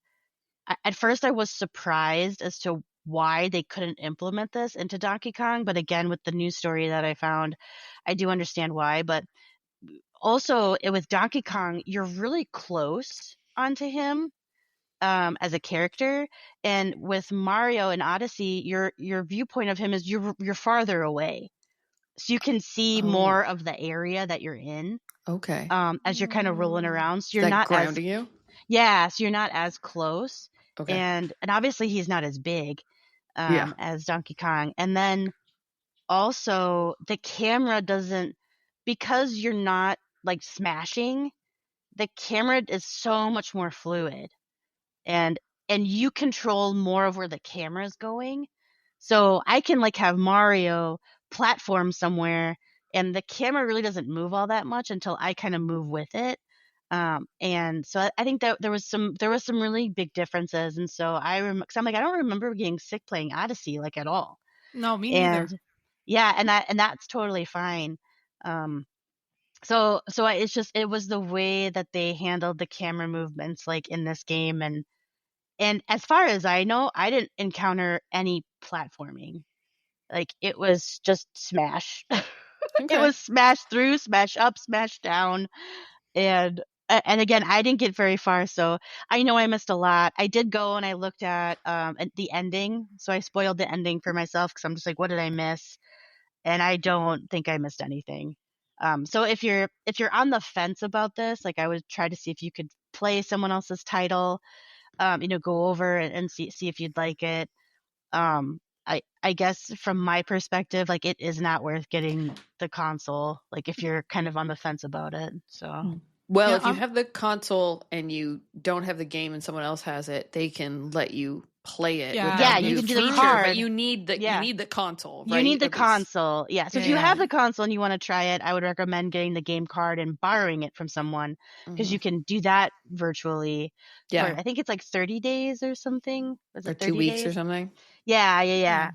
at first I was surprised as to why they couldn't implement this into Donkey Kong. But again, with the news story that I found, I do understand why. But also with Donkey Kong, you're really close onto him as a character, and with Mario and Odyssey, your viewpoint of him is you're farther away. so you can see more of the area that you're in. Okay. As you're kind of rolling around, so Is you're that not grounding you? so you're not as close. Okay. And obviously he's not as big Yeah. as Donkey Kong. And then also the camera doesn't, because you're not like smashing, the camera is so much more fluid, and you control more of where the camera is going. So I can like have Mario platform somewhere, and the camera really doesn't move all that much until I kind of move with it. And so I think that there was some really big differences. And so cause I'm like, I don't remember getting sick playing Odyssey like at all. No, me And neither. yeah, and that's totally fine. It's just, it was the way that they handled the camera movements like in this game. And as far as I know, I didn't encounter any platforming. Like, it was just smash. It Okay. was smash through, smash up, smash down. And again, I didn't get very far, so I know I missed a lot. I did go and I looked at the ending, so I spoiled the ending for myself because I'm just like, what did I miss? And I don't think I missed anything. So if you're on the fence about this, like, I would try to see if you could play someone else's title, go over and see if you'd like it. I guess from my perspective, like, it is not worth getting the console, like, if you're kind of on the fence about it. So Well, Yeah, if you have the console and you don't have the game and someone else has it, they can let you play it with Yeah, that you new can do the feature. card. But you need the Yeah. console, you right? need the At least. console. Yeah. So if you Yeah. have the console and you want to try it, I would recommend getting the game card and borrowing it from someone, because Mhm. you can do that virtually Yeah. for, I think it's like 30 days or something. Was Or it 2 30 weeks or days? something. Yeah.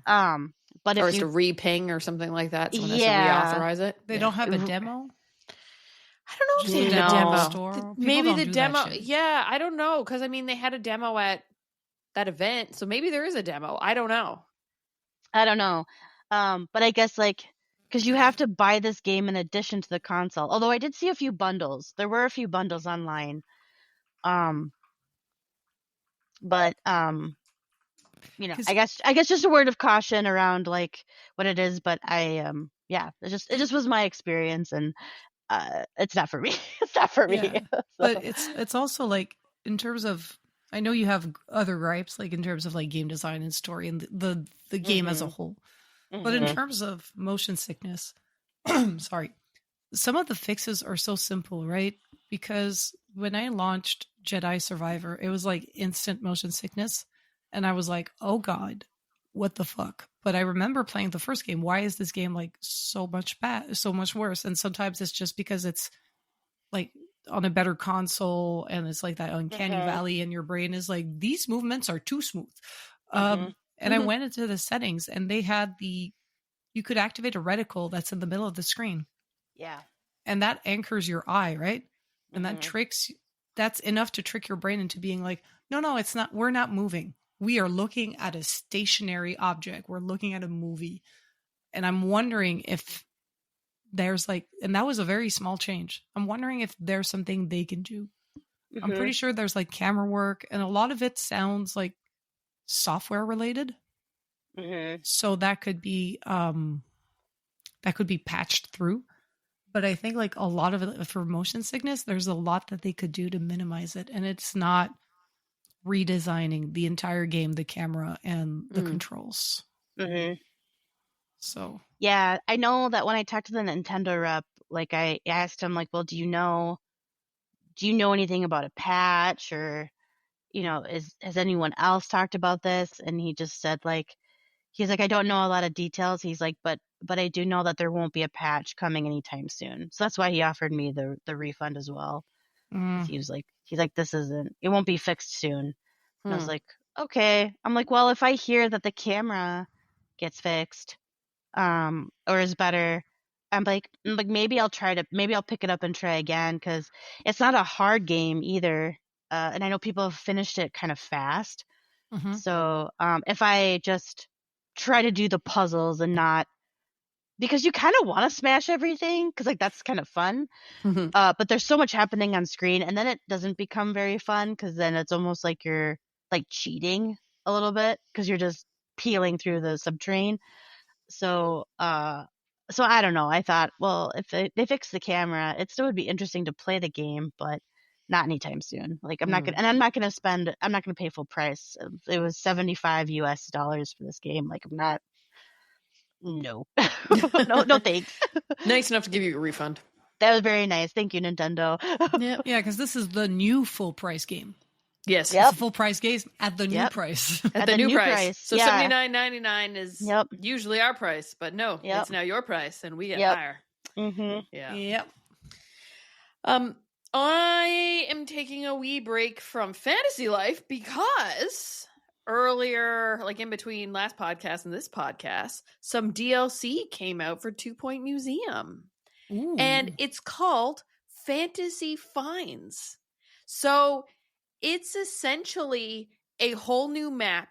But Or if it's you to re-ping or something like that. Someone has to Yeah. reauthorize it. They Yeah. don't have a R- demo. I don't know if Just they in have the a demo demo. store. People Maybe don't the do that demo. shit. Yeah, I don't know. Because, I mean, they had a demo at that event. So maybe there is a demo. I don't know. I don't know. But I guess, like, because you have to buy this game in addition to the console. Although I did see a few bundles. There were a few bundles online. But I guess just a word of caution around, like, what it is. But it just was my experience, and it's not for me. It's not for me. Yeah. So. But it's also like, in terms of, I know you have other gripes, like in terms of like game design and story and the game as a whole. But in terms of motion sickness, sorry, some of the fixes are so simple, right? Because when I launched Jedi Survivor, it was like instant motion sickness. And I was like, oh God, what the fuck? But I remember playing the first game. Why is this game like so much worse? And sometimes it's just because it's like on a better console, and it's like that uncanny valley, and your brain is like, these movements are too smooth. And I went into the settings, and they had you could activate a reticle that's in the middle of the screen. Yeah. And that anchors your eye, right? And that's enough to trick your brain into being like, no, it's not, we're not moving. We are looking at a stationary object. We're looking at a movie. And I'm wondering if there's like, and that was a very small change. I'm wondering if there's something they can do. I'm pretty sure there's like camera work, and a lot of it sounds like software related. So that could be patched through. But I think like a lot of it for motion sickness, there's a lot that they could do to minimize it. And it's not redesigning the entire game, the camera and the controls. So yeah, I know that when I talked to the Nintendo rep, like, I asked him, like, well, do you know anything about a patch, or has anyone else talked about this? And he just said, like, he's like, I don't know a lot of details. He's like, but I do know that there won't be a patch coming anytime soon. So that's why he offered me the refund as well. He's like, it won't be fixed soon. And I was like, okay. I'm like, well, if I hear that the camera gets fixed, or is better, I'm like, maybe I'll pick it up and try again, because it's not a hard game either. And I know people have finished it kind of fast. So if I just try to do the puzzles and not, because you kind of want to smash everything, because, like, that's kind of fun. But there's so much happening on screen, and then it doesn't become very fun, because then it's almost like you're like cheating a little bit, because you're just peeling through the subterranean. So So I don't know. I thought, well, if they fix the camera, it still would be interesting to play the game, but not anytime soon. Like I'm not gonna, and I'm not gonna pay full price. It was $75 US for this game. Like I'm not. No, no, thanks. Nice enough to give you a refund. That was very nice. Thank you, Nintendo. Yep. Yeah, because this is the new full price game. Yes. Yep. It's a full price game at the new Yep. price. At the new price. So yeah. $79.99 is Yep. usually our price, but no, Yep. it's now your price, and we get Yep. higher. Mm-hmm. Yeah. Yep. I am taking a wee break from fantasy life because earlier, like in between last podcast and this podcast, some DLC came out for 2 Point Museum. Ooh. And it's called Fantasy Finds. So it's essentially a whole new map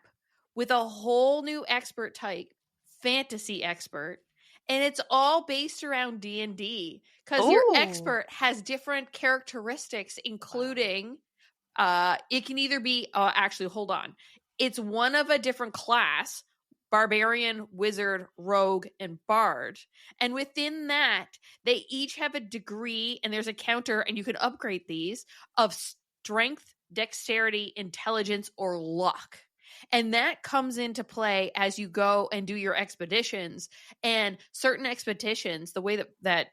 with a whole new expert type, fantasy expert. And it's all based around D&D because your expert has different characteristics, including it can either be actually, hold on. It's one of a different class: barbarian, wizard, rogue, and bard. And within that, they each have a degree, and there's a counter, and you can upgrade these, of strength, dexterity, intelligence, or luck. And that comes into play as you go and do your expeditions. And certain expeditions, the way that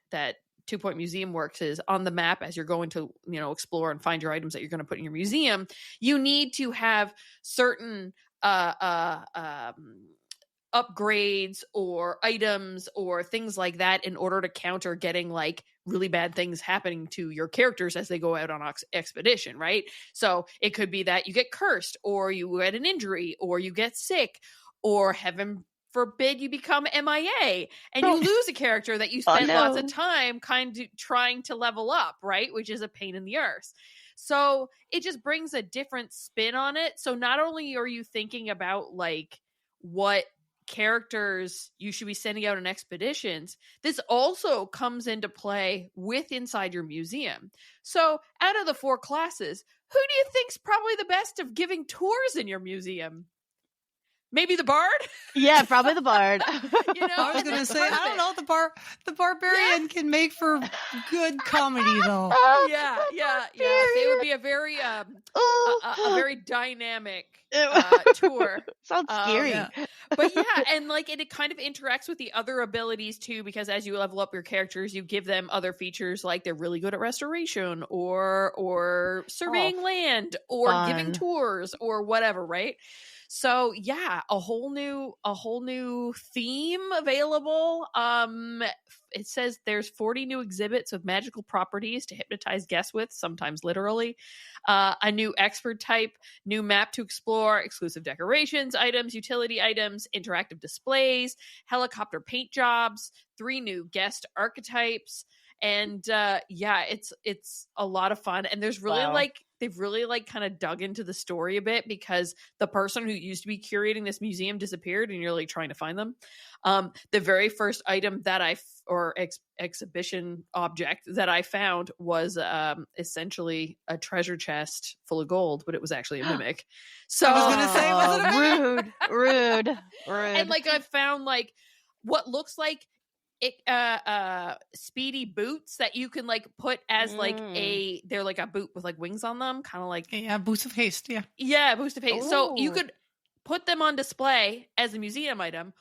2 Point Museum works is on the map as you're going to, explore and find your items that you're going to put in your museum, you need to have certain upgrades or items or things like that in order to counter getting like really bad things happening to your characters as they go out on expedition, right? So it could be that you get cursed, or you get an injury, or you get sick, or heaven forbid you become MIA and you lose a character that you spent lots of time kind of trying to level up, right? Which is a pain in the arse. So it just brings a different spin on it. So not only are you thinking about like what characters you should be sending out on expeditions, this also comes into play with inside your museum. So out of the 4 classes, who do you think's probably the best of giving tours in your museum? Maybe the bard? Yeah, probably the bard. I was going to say, I don't know, the barbarian can make for good comedy, though. Yeah. They would be a very very dynamic tour. Sounds scary. Yeah. But yeah, and like it kind of interacts with the other abilities too, because as you level up your characters, you give them other features like they're really good at restoration or surveying land or giving tours or whatever, right? So yeah, a whole new theme available. It says there's 40 new exhibits of magical properties to hypnotize guests with, sometimes literally. A new expert type, new map to explore, exclusive decorations, items, utility items, interactive displays, helicopter paint jobs, 3 new guest archetypes. And it's a lot of fun. And there's really they've really kind of dug into the story a bit, because the person who used to be curating this museum disappeared and you're like trying to find them. The very first item that exhibition object that I found was essentially a treasure chest full of gold, but it was actually a mimic. So I was going to say, was it a mimic? Rude. And like I found like what looks like speedy boots that you can like put as like they're like a boot with like wings on them, kind of like boots of haste. Boots of haste. So you could put them on display as a museum item,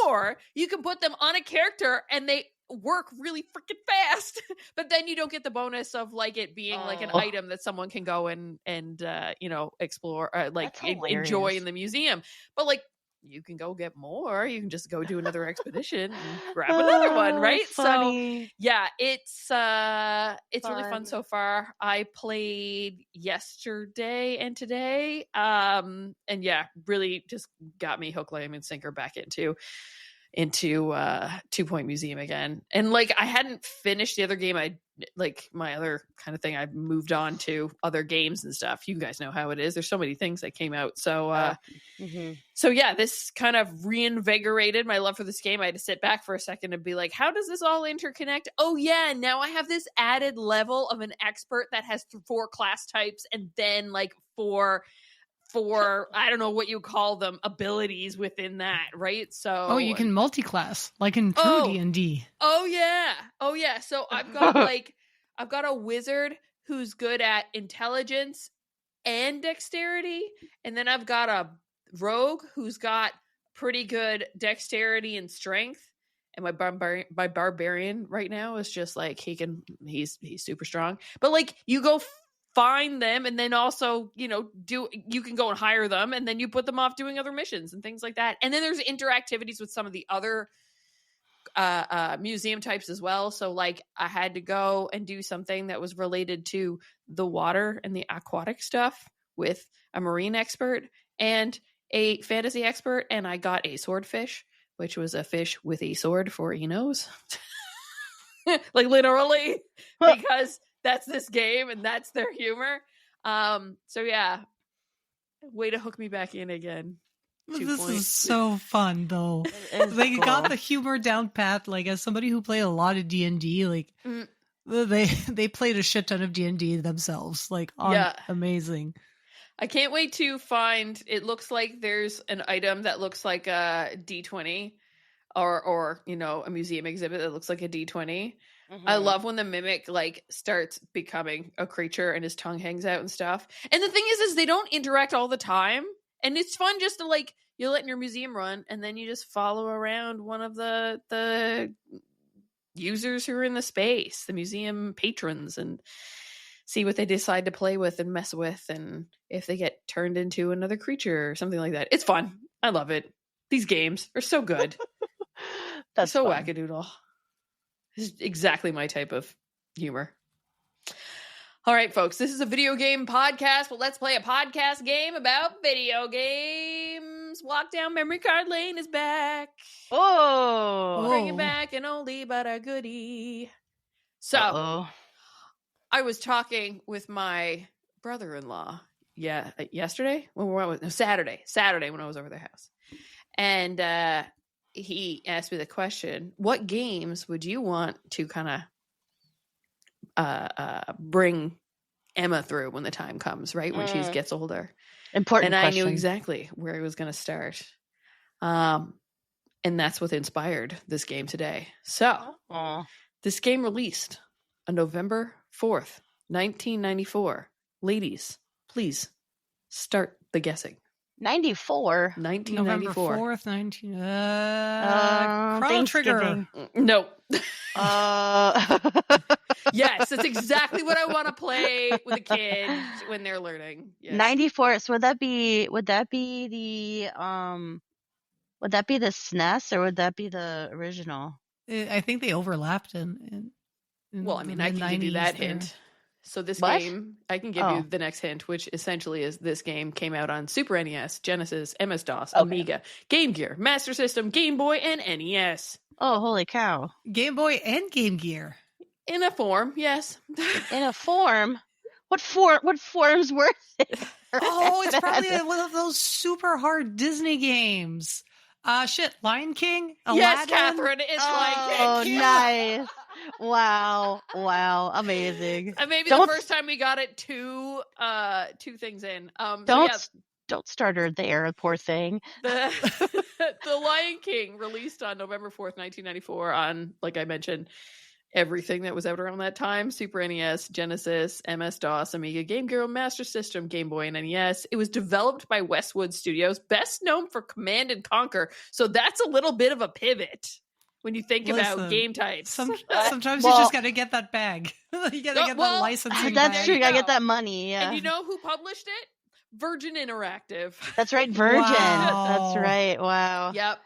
or you can put them on a character and they work really freaking fast, but then you don't get the bonus of like it being like an item that someone can go and explore, enjoy in the museum. But like, you can go get more. You can just go do another expedition and grab another one, right? Funny. So yeah, it's really fun so far. I played yesterday and today, and yeah, really just got me hook, line, and sinker back into 2 Point Museum again. And like I hadn't finished the other game. I like my other kind of thing. I've moved on to other games and stuff. You guys know how it is. There's so many things that came out. So so yeah, this kind of reinvigorated my love for this game. I had to sit back for a second and be like, how does this all interconnect? Oh yeah, now I have this added level of an expert that has 4 class types and then like 4 for, I don't know what you call them, abilities within that, right? So Oh, you can multi-class like in true D&D. Oh yeah. So I've got a wizard who's good at intelligence and dexterity, and then I've got a rogue who's got pretty good dexterity and strength. And my barbarian right now is just like he's super strong. But like you go find them, and then also you can go and hire them, and then you put them off doing other missions and things like that. And then there's interactivities with some of the other museum types as well. So like I had to go and do something that was related to the water and the aquatic stuff with a marine expert and a fantasy expert, and I got a swordfish, which was a fish with a sword for a nose. Like literally, because that's this game and that's their humor. So yeah, way to hook me back in again. This is so fun, though. They got the humor down pat. Like, as somebody who played a lot of D&D, like they played a shit ton of D&D themselves. Like, amazing. I can't wait to find. It looks like there's an item that looks like a D20, or a museum exhibit that looks like a D20. Mm-hmm. I love when the mimic like starts becoming a creature and his tongue hangs out and stuff. And the thing is they don't interact all the time. And it's fun just to like, you're letting your museum run, and then you just follow around one of the users who are in the space, the museum patrons, and see what they decide to play with and mess with, and if they get turned into another creature or something like that. It's fun. I love it. These games are so good. That's so fun. Wackadoodle. This is exactly my type of humor. All right, folks, this is a video game podcast, but let's play a podcast game about video games. Walk Down Memory Card Lane is back. Oh! Bringing back an oldie but a goodie. So, I was talking with my brother-in-law yesterday? Saturday when I was over their house. And he asked me the question, what games would you want to kind of bring Emma through when the time comes, right? When she gets older. Important question. question. I knew exactly where I was going to start. And that's what inspired this game today. So, this game released on November 4th, 1994. Ladies, please start the guessing. 94? 1994. November 4th, Chrono Trigger. No. Yes, that's exactly what I want to play with a kid when they're learning. Yes. 94. So would that be the SNES, or would that be the original? I think they overlapped well, I mean, I can give you that hint. So this game, I can give you the next hint, which essentially is this game came out on Super NES, Genesis, MS-DOS, Amiga, Game Gear, Master System, Game Boy, and NES. Oh, holy cow. Game Boy and Game Gear. In a form, yes. In a form? What forms were there? Oh, it's probably one of those super hard Disney games. Lion King? Aladdin? Yes, Catherine, it's Lion King. Oh, nice. Wow, amazing. And maybe the first time we got it two things in. Don't start her there, poor thing. The Lion King released on November 4th, 1994 on, like I mentioned, everything that was out around that time: Super NES, Genesis, MS-DOS, Amiga, Game Gear, Master System, Game Boy, and NES. It was developed by Westwood Studios, best known for Command and Conquer. So that's a little bit of a pivot when you think about game types. Sometimes you just got to get that bag. You got to get that licensing That's bag. true. You got to get that money. Yeah. And you know who published it? Virgin Interactive. That's right, Virgin. Wow. That's right. Wow. Yep.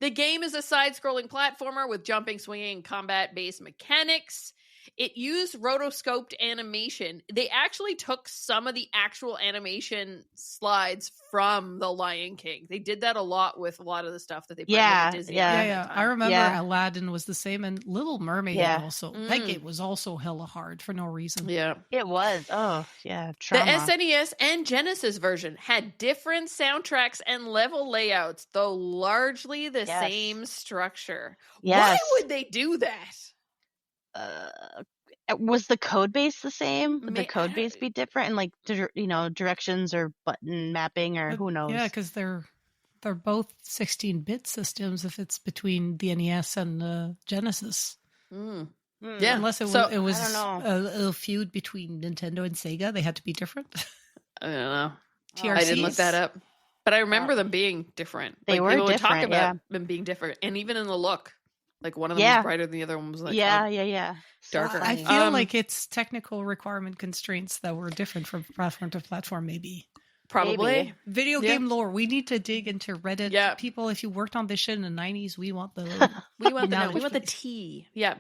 The game is a side-scrolling platformer with jumping, swinging, and combat-based mechanics. It used rotoscoped animation. They actually took some of the actual animation slides from The Lion King. They did that a lot with a lot of the stuff that they put in Disney. Yeah. I remember Aladdin was the same, and Little Mermaid also. That game was also hella hard for no reason. Yeah. It was. Oh, yeah. Trauma. The SNES and Genesis version had different soundtracks and level layouts, though largely the same structure. Yes. Why would they do that? Was the code base the same? Would the I code don't- base be different and like directions or button mapping or who knows? Yeah, because they're both 16-bit systems. If it's between the NES and the Genesis, Yeah. unless it So- was I don't know. a feud between Nintendo and Sega, they had to be different. I don't know. TRCs? I didn't look that up. But I remember them being different. They were people would talk different, about yeah. them being different. And even in the look. Like one of them Yeah. was brighter than the other one was like yeah. So darker. I funny. feel like it's technical requirement constraints that were different from platform to platform, maybe. probably. Maybe. Video Yeah. game lore. We need to dig into Reddit. Yeah. People, if you worked on this shit in the 90s, we want the We want the knowledge, we want the please. tea. Yeah.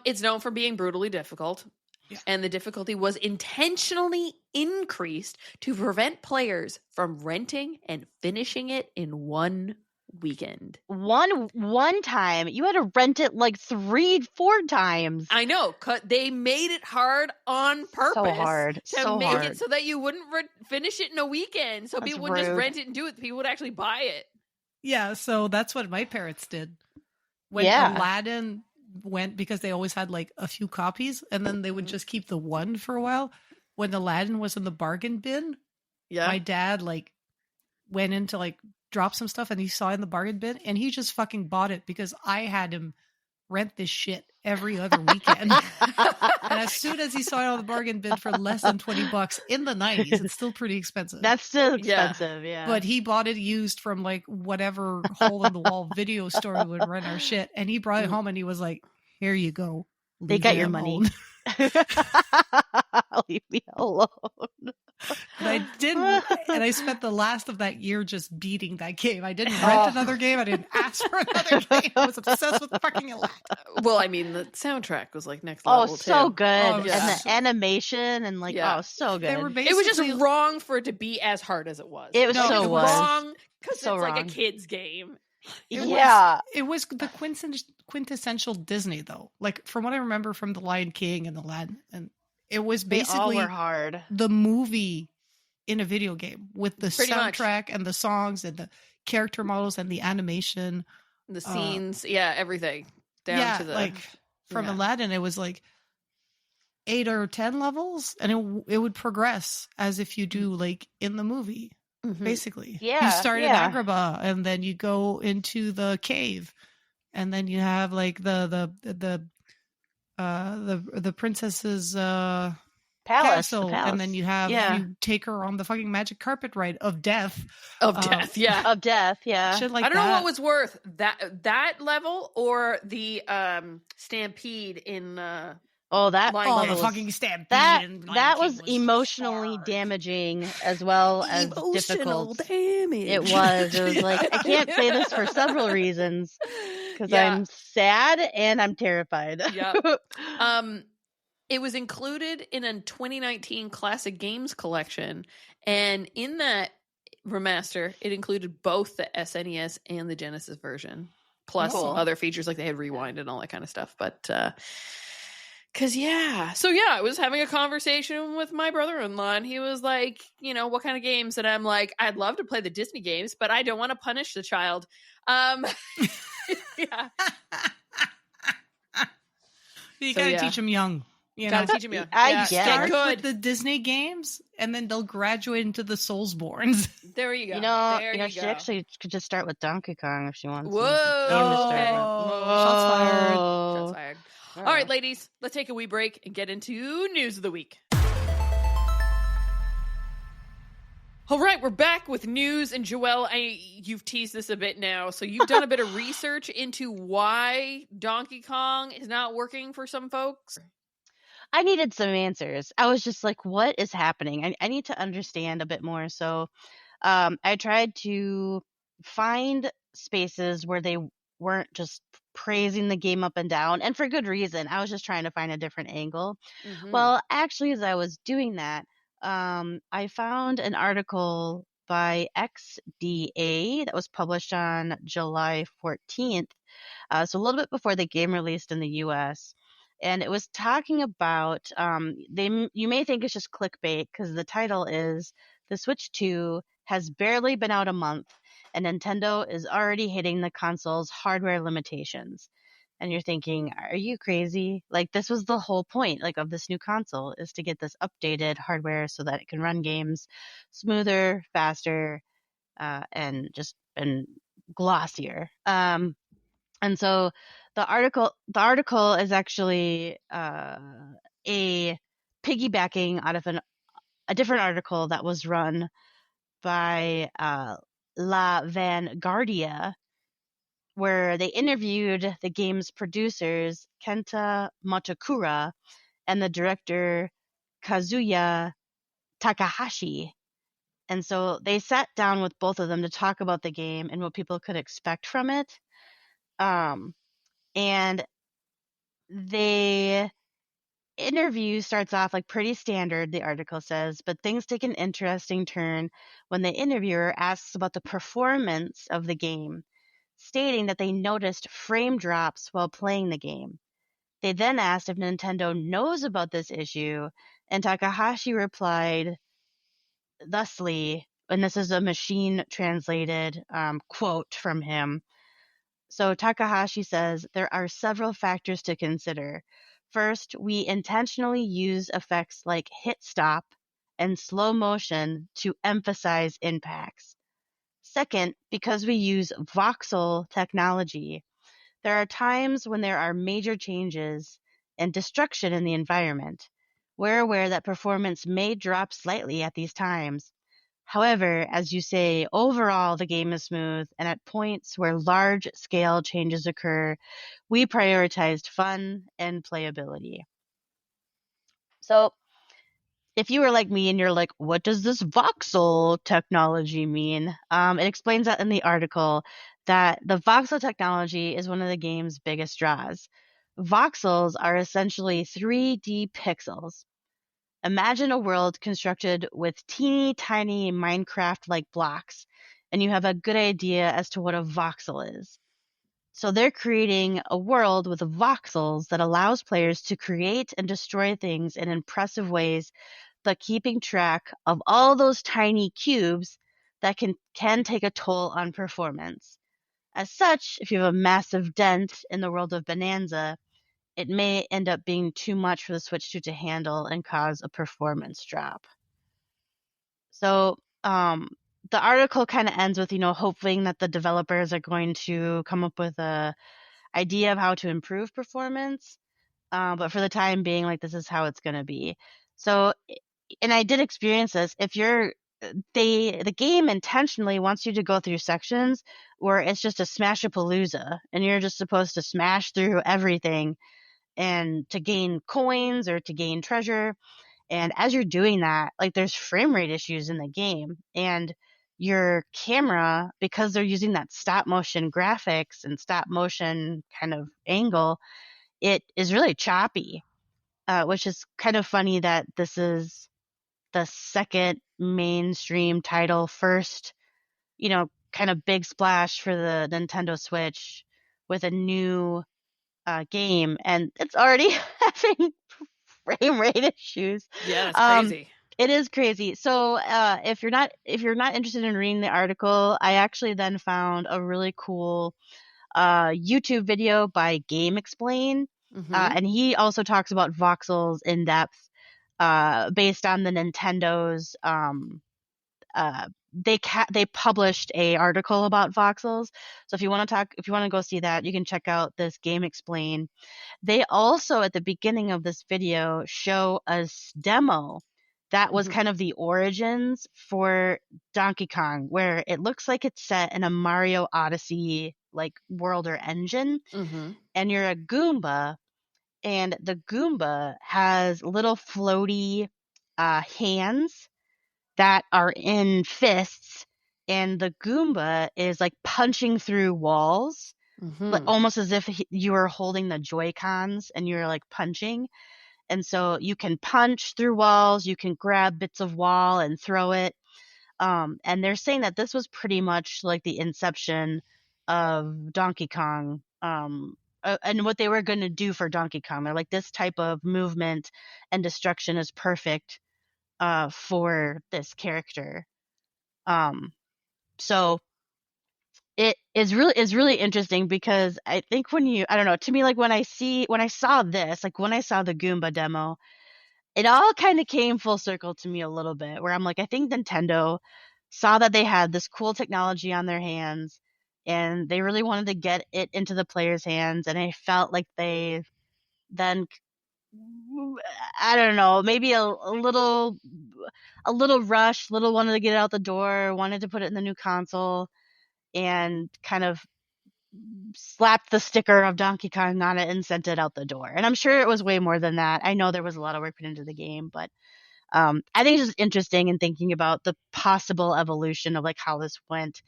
It's known for being brutally difficult. Yeah. And the difficulty was intentionally increased to prevent players from renting and finishing it in one weekend. One time you had to rent it like 3-4 times. I know. They made it hard on purpose. So hard. To So make hard. it so that you wouldn't finish it in a weekend. So That's people would just rude. rent it and do it. People would actually buy it. Yeah, so that's what my parents did. When Yeah. Aladdin went, because they always had like a few copies, and then they would just keep the one for a while. When Aladdin was in the bargain bin, Yeah. my dad like went in to like drop some stuff, and he saw it in the bargain bin, and he just fucking bought it because I had him rent this shit every other weekend. And as soon as he saw it on the bargain bin for less than $20 in the 90s, it's still pretty expensive. That's still Yeah. expensive, yeah. But he bought it used from like whatever hole in the wall video store we would rent our shit. And he brought it home and he was like, here you go. They Leave got me your alone." money. Leave me alone. And I didn't. And I spent the last of that year just beating that game. I didn't rent another game. I didn't ask for another game. I was obsessed with fucking Aladdin. Well, I mean, the soundtrack was like next Oh, level so too. good. Oh, And yeah. the animation and like, Yeah. oh, so good. They were It was just basically wrong for it to be as hard as it was. It was No, so it It was. was wrong because So it's like a wrong. kid's game. Yeah. It was the quintessential Disney, though. Like, from what I remember from The Lion King and Aladdin, and it was They all basically were hard. the movie in a video game with the Pretty much. soundtrack and the songs and the character models and the animation. The scenes, yeah, everything down to the like from yeah. Aladdin, it was like 8 or 10 levels, and it would progress as if you do like in the movie. Mhm. Basically, Yeah, you start yeah. in Agrabah, and then you go into the cave, and then you have like the princess's Palace. castle, the palace. and then you have Yeah. you take her on the fucking magic carpet ride of death. of death. Yeah, Of death, yeah. Shit like I don't that. know what was worth that level or the stampede in Oh, that Lion Oh, King the was- fucking stampede! that in Lion that King was emotionally hard. damaging as well as emotional difficult. damage. It was. It was like I can't say this for several reasons because I'm sad and I'm terrified. Yep. It was included in a 2019 Classic Games collection, and in that remaster, it included both the SNES and the Genesis version, plus Cool. other features like they had rewind and all that kind of stuff. But I was having a conversation with my brother-in-law, and he was like, what kind of games? And I'm like, I'd love to play the Disney games, but I don't want to punish the child. Yeah. You So, gotta yeah. teach them young. You Gotta know, teach him. Yeah. I Yeah, guess. get start good. with the Disney games, and then they'll graduate into the Soulsborns. There you go. You know, There you she go. actually could just start with Donkey Kong if she wants. Whoa. Okay. Shots fired. Shots fired. All right, ladies, let's take a wee break and get into news of the week. All right, we're back with news, and Joelle, you've teased this a bit now, so you've done a bit of research into why Donkey Kong is not working for some folks. I needed some answers. I was just like, what is happening? I need to understand a bit more. So I tried to find spaces where they weren't just praising the game up and down, and for good reason. I was just trying to find a different angle. Well, actually, as I was doing that, I found an article by XDA that was published on July 14th, so a little bit before the game released in the US. And it was talking about, you may think it's just clickbait because the title is The Switch 2 has barely been out a month and Nintendo is already hitting the console's hardware limitations. And you're thinking, are you crazy? Like, this was the whole point, like, of this new console, is to get this updated hardware so that it can run games smoother, faster, and glossier. And so the article is actually a piggybacking out of a different article that was run by La Vanguardia, where they interviewed the game's producers, Kenta Motakura, and the director, Kazuya Takahashi. And so they sat down with both of them to talk about the game and what people could expect from it. And the interview starts off like pretty standard, the article says, but things take an interesting turn when the interviewer asks about the performance of the game, stating that they noticed frame drops while playing the game. They then asked if Nintendo knows about this issue, and Takahashi replied thusly, and this is a machine translated quote from him. So Takahashi says there are several factors to consider. First, we intentionally use effects like hit stop and slow motion to emphasize impacts. Second, because we use voxel technology, there are times when there are major changes and destruction in the environment. We're aware that performance may drop slightly at these times. However, as you say, overall the game is smooth, and at points where large-scale changes occur, we prioritized fun and playability. So, if you were like me and you're like, what does this voxel technology mean? It explains that in the article that the voxel technology is one of the game's biggest draws. Voxels are essentially 3D pixels. Imagine a world constructed with teeny tiny Minecraft-like blocks, and you have a good idea as to what a voxel is. So they're creating a world with voxels that allows players to create and destroy things in impressive ways, but keeping track of all those tiny cubes that can take a toll on performance. As such, if you have a massive dent in the world of Bonanza, it may end up being too much for the Switch 2 to handle and cause a performance drop. So the article kind of ends with, hoping that the developers are going to come up with a idea of how to improve performance. But for the time being, like, this is how it's going to be. So, and I did experience this. The game intentionally wants you to go through sections where it's just a smash-a-palooza, and you're just supposed to smash through everything and to gain coins or to gain treasure. And as you're doing that, like, there's frame rate issues in the game, and your camera, because they're using that stop motion graphics and stop motion kind of angle, it is really choppy, which is kind of funny that this is the second mainstream title, first, kind of big splash for the Nintendo Switch with a new game, and it's already having frame rate issues. Yeah, that's crazy. It is crazy. So if you're not interested in reading the article, I actually then found a really cool YouTube video by Game Explain, and he also talks about voxels in depth, based on the Nintendo's. They published a article about voxels. So if you want to go see that, you can check out this Game Explain. They also, at the beginning of this video, show a demo that was kind of the origins for Donkey Kong, where it looks like it's set in a Mario Odyssey like world or engine, and you're a Goomba, and the Goomba has little floaty hands that are in fists, and the Goomba is like punching through walls, like almost as if you were holding the Joy-Cons and you're like punching. And so you can punch through walls, you can grab bits of wall and throw it. And they're saying that this was pretty much like the inception of Donkey Kong, and what they were going to do for Donkey Kong. They're like, this type of movement and destruction is perfect for this character. So it is really interesting because I think I don't know, to me, like when I saw this, like when I saw the Goomba demo, it all kind of came full circle to me a little bit, where I'm like, I think Nintendo saw that they had this cool technology on their hands and they really wanted to get it into the players' hands, and I felt like they then, I don't know, maybe a little rush, little wanted to get it out the door, wanted to put it in the new console, and kind of slapped the sticker of Donkey Kong on it and sent it out the door. And I'm sure it was way more than that. I know there was a lot of work put into the game, but I think it's just interesting in thinking about the possible evolution of like how this went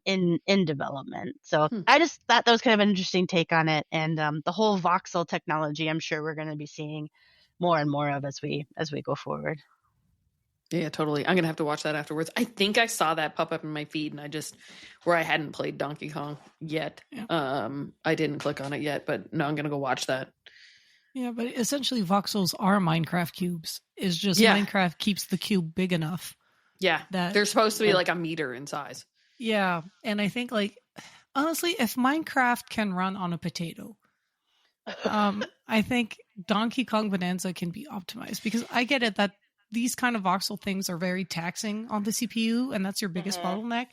in development. So I just thought that was kind of an interesting take on it, and the whole voxel technology, I'm sure we're going to be seeing more and more of as we go forward. Yeah, totally. I'm gonna have to watch that afterwards. I think I saw that pop up in my feed, and where I hadn't played Donkey Kong yet. Yeah. I didn't click on it yet, but no, I'm gonna go watch that. Yeah, but essentially voxels are Minecraft cubes. It's just Minecraft keeps the cube big enough. Yeah, that they're supposed to be like a meter in size. Yeah, and I think like honestly, if Minecraft can run on a potato, I think Donkey Kong Bananza can be optimized, because I get it that these kind of voxel things are very taxing on the CPU, and that's your biggest bottleneck.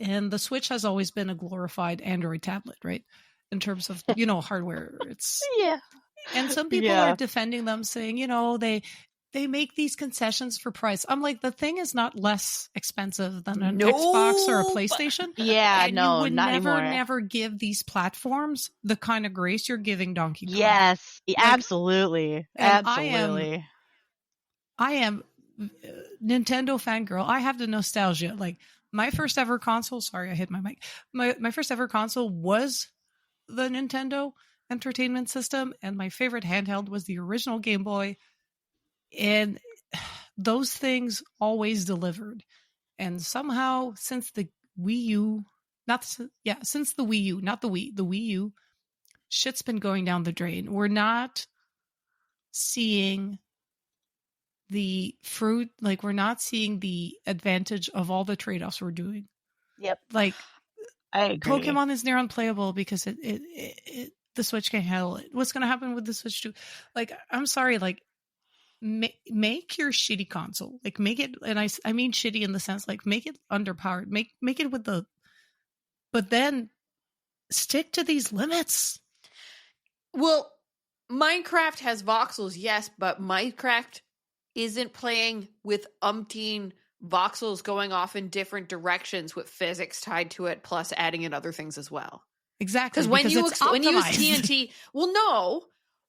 And the Switch has always been a glorified Android tablet, right? In terms of, hardware. It's And some people are defending them, saying, they make these concessions for price. I'm like, the thing is not less expensive than an Xbox or a PlayStation. Yeah, and no, you would not never, anymore. never give these platforms the kind of grace you're giving Donkey Kong. Yes, absolutely. Absolutely. I am Nintendo fangirl. I have the nostalgia. Like my first ever console, sorry, I hit my mic. My first ever console was the Nintendo Entertainment System, and my favorite handheld was the original Game Boy. And those things always delivered. And somehow since the Wii U, since the Wii U, not the Wii, the Wii U, shit's been going down the drain. We're not seeing the fruit, like we're not seeing the advantage of all the trade-offs we're doing. Yep. Like I agree. Pokemon is near unplayable because the Switch can't handle it. What's going to happen with the Switch 2? Like, I'm sorry, like make your shitty console, like make it, and I mean shitty in the sense like make it underpowered, make it with but then stick to these limits. Well, Minecraft has voxels, yes, but Minecraft isn't playing with umpteen voxels going off in different directions with physics tied to it, plus adding in other things as well. Exactly. Because when you use TNT, well, no,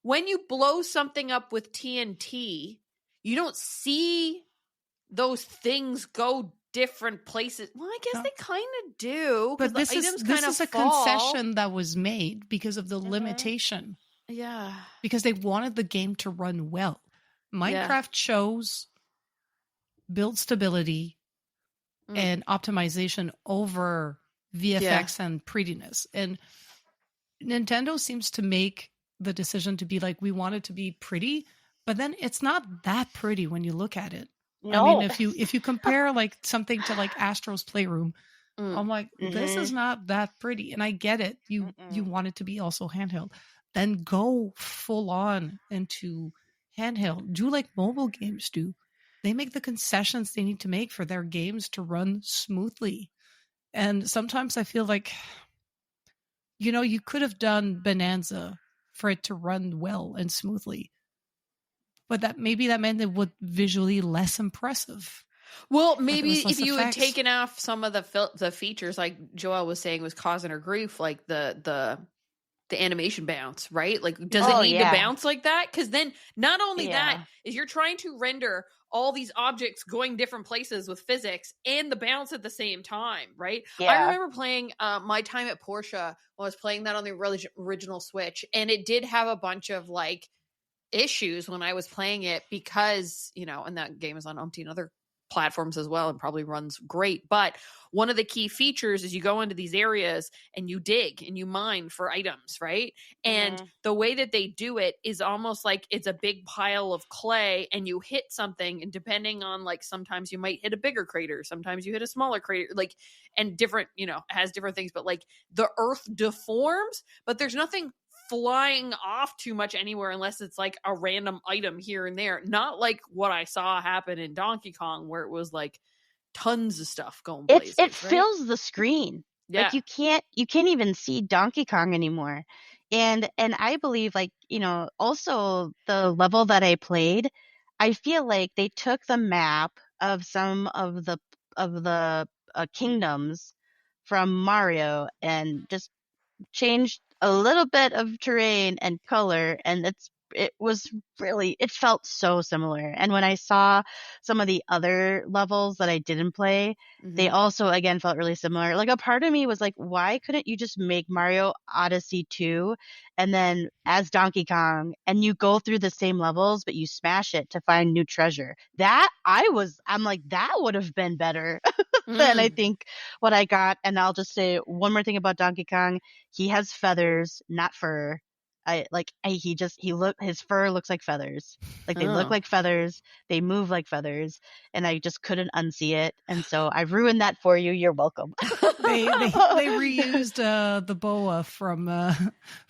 when you blow something up with TNT, you don't see those things go different places. Well, I guess they kind of do. But this is a concession that was made because of the limitation. Yeah. Because they wanted the game to run well. Minecraft chose build stability and optimization over VFX and prettiness. And Nintendo seems to make the decision to be like, we want it to be pretty, but then it's not that pretty when you look at it. No. I mean, if you compare like something to like Astro's Playroom, I'm like, this is not that pretty. And I get it. You want it to be also handheld. Then go full on into handheld. Do like mobile games do. They make the concessions they need to make for their games to run smoothly. And sometimes I feel like, you could have done Bananza for it to run well and smoothly. But that meant it would visually less impressive. Well, maybe if you had taken off some of the features, like Joelle was saying was causing her grief, like the animation bounce, right? Like, does it need to bounce like that? Because then not only that is you're trying to render all these objects going different places with physics and the bounce at the same time, right? Yeah. I remember playing my time at Porsche when I was playing that on the original Switch, and it did have a bunch of like issues when I was playing it because, and that game is on umpteen other platforms as well and probably runs great. But one of the key features is you go into these areas and you dig and you mine for items, right? And the way that they do it is almost like it's a big pile of clay and you hit something, and depending on, like, sometimes you might hit a bigger crater, sometimes you hit a smaller crater, like, and different, has different things, but like the earth deforms, but there's nothing flying off too much anywhere unless it's like a random item here and there. Not like what I saw happen in Donkey Kong, where it was like tons of stuff going places. It fills the screen. Yeah. Like you can't even see Donkey Kong anymore. And I believe, like, also the level that I played, I feel like they took the map of some of the kingdoms from Mario and just changed a little bit of terrain and color, and it felt so similar. And when I saw some of the other levels that I didn't play, they also again felt really similar. Like, a part of me was like, why couldn't you just make Mario Odyssey 2 and then as Donkey Kong, and you go through the same levels but you smash it to find new treasure? I'm like, that would have been better than I think what I got. And I'll just say one more thing about Donkey Kong. He has feathers, not fur. His fur looks like feathers. Like, they look like feathers. They move like feathers, and I just couldn't unsee it. And so I ruined that for you. You're welcome. They reused the boa from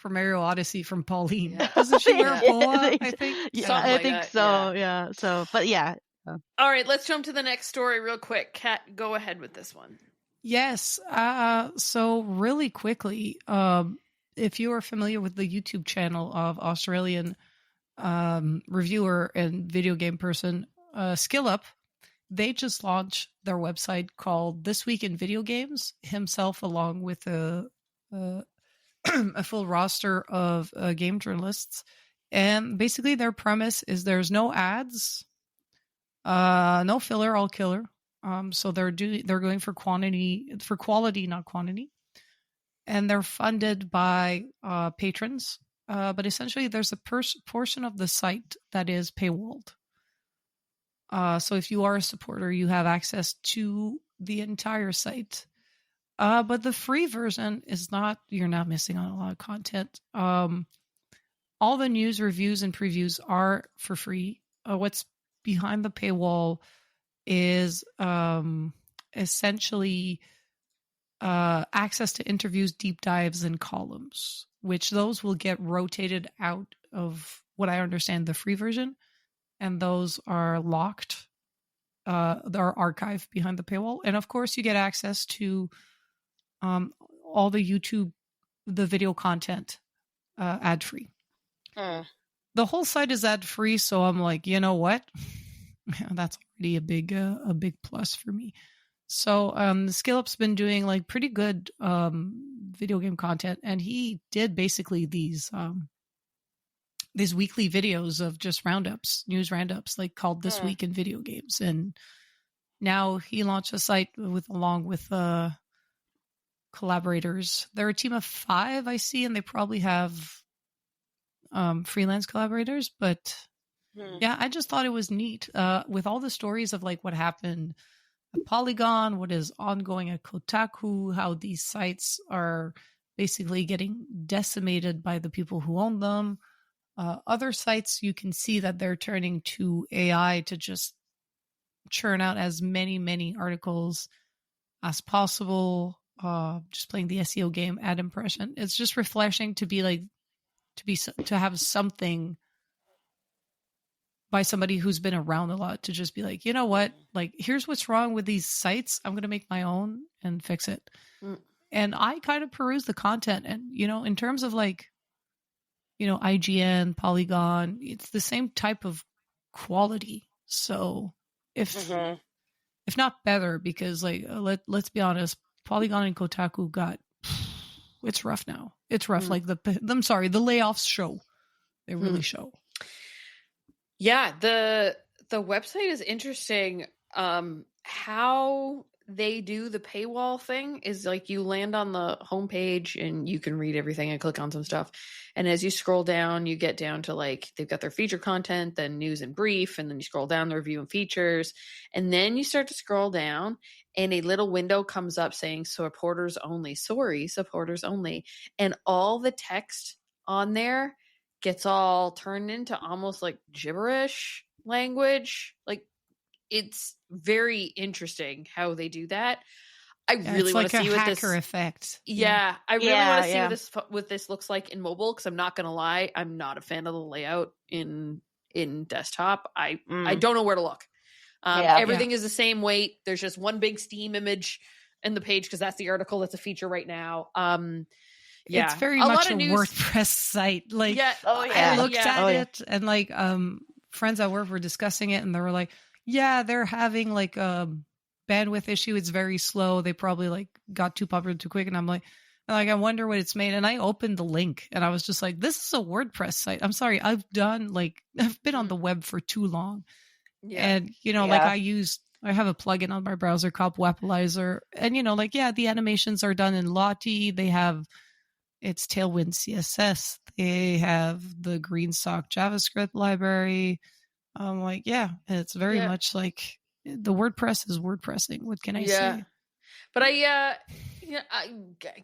Mario Odyssey from Pauline. Yeah. Doesn't she wear a boa? I think. Yeah, Something I like think that, so. Yeah. So, but yeah. All right, let's jump to the next story real quick. Kat, go ahead with this one. Yes. So really quickly, if you are familiar with the YouTube channel of Australian reviewer and video game person Skill Up, they just launched their website called This Week in Video Games, himself along with a full roster of game journalists. And basically their premise is there's no ads, no filler, all killer. So they're going for quality, not quantity. And they're funded by patrons. But essentially there's a portion of the site that is paywalled. So if you are a supporter, you have access to the entire site. But the free version is not, you're not missing on a lot of content. All the news, reviews, and previews are for free. What's behind the paywall is essentially access to interviews, deep dives, and columns, which those will get rotated out of what I understand the free version, and those are locked. They're archived behind the paywall, and of course, you get access to all the YouTube, the video content, ad free. The whole site is ad free, so I'm like, you know what? That's already a big plus for me. So Skill Up's been doing like pretty good video game content, and he did basically these weekly videos of just news roundups, like called This Week in Video Games. And now he launched a site along with collaborators. They're a team of 5, I see, and they probably have freelance collaborators. But yeah, I just thought it was neat with all the stories of like what happened at Polygon, what is ongoing at Kotaku, how these sites are basically getting decimated by the people who own them. Other sites, you can see that they're turning to AI to just churn out as many articles as possible. Just playing the SEO game, ad impression. It's just refreshing to have something by somebody who's been around a lot, to just be like, you know what, like, here's what's wrong with these sites. I'm going to make my own and fix it. And I kind of peruse the content, and, in terms of like, IGN, Polygon, it's the same type of quality. So if not better, because like, let's be honest, Polygon and Kotaku it's rough now. It's rough. Like the layoffs show. They really show. Yeah, the website is interesting. How they do the paywall thing is like you land on the homepage and you can read everything and click on some stuff. And as you scroll down, you get down to like, they've got their feature content, then news and brief, and then you scroll down the review and features. And then you start to scroll down and a little window comes up saying supporters only. Sorry, supporters only. And all the text on there gets all turned into almost like gibberish language. Like, it's very interesting how they do that. I really want to see what this effect. I really want to see what this looks like in mobile, because I'm not going to lie, I'm not a fan of the layout in desktop. I don't know where to look. Everything is the same weight. There's just one big Steam image in the page because that's the article that's a feature right now. It's very much a WordPress site. Like, I looked at it and like friends at work were discussing it and they were like, yeah, they're having like a bandwidth issue. It's very slow. They probably like got too popular too quick. And I'm like, I wonder what it's made. And I opened the link and I was just like, this is a WordPress site. I'm sorry. I've been on the web for too long. Yeah. And, like I have a plugin on my browser called Wapalizer. And, the animations are done in Lottie. They have it's Tailwind CSS. They have the Greensock JavaScript library. I'm like, it's very much like the WordPress is WordPressing. What can I say? But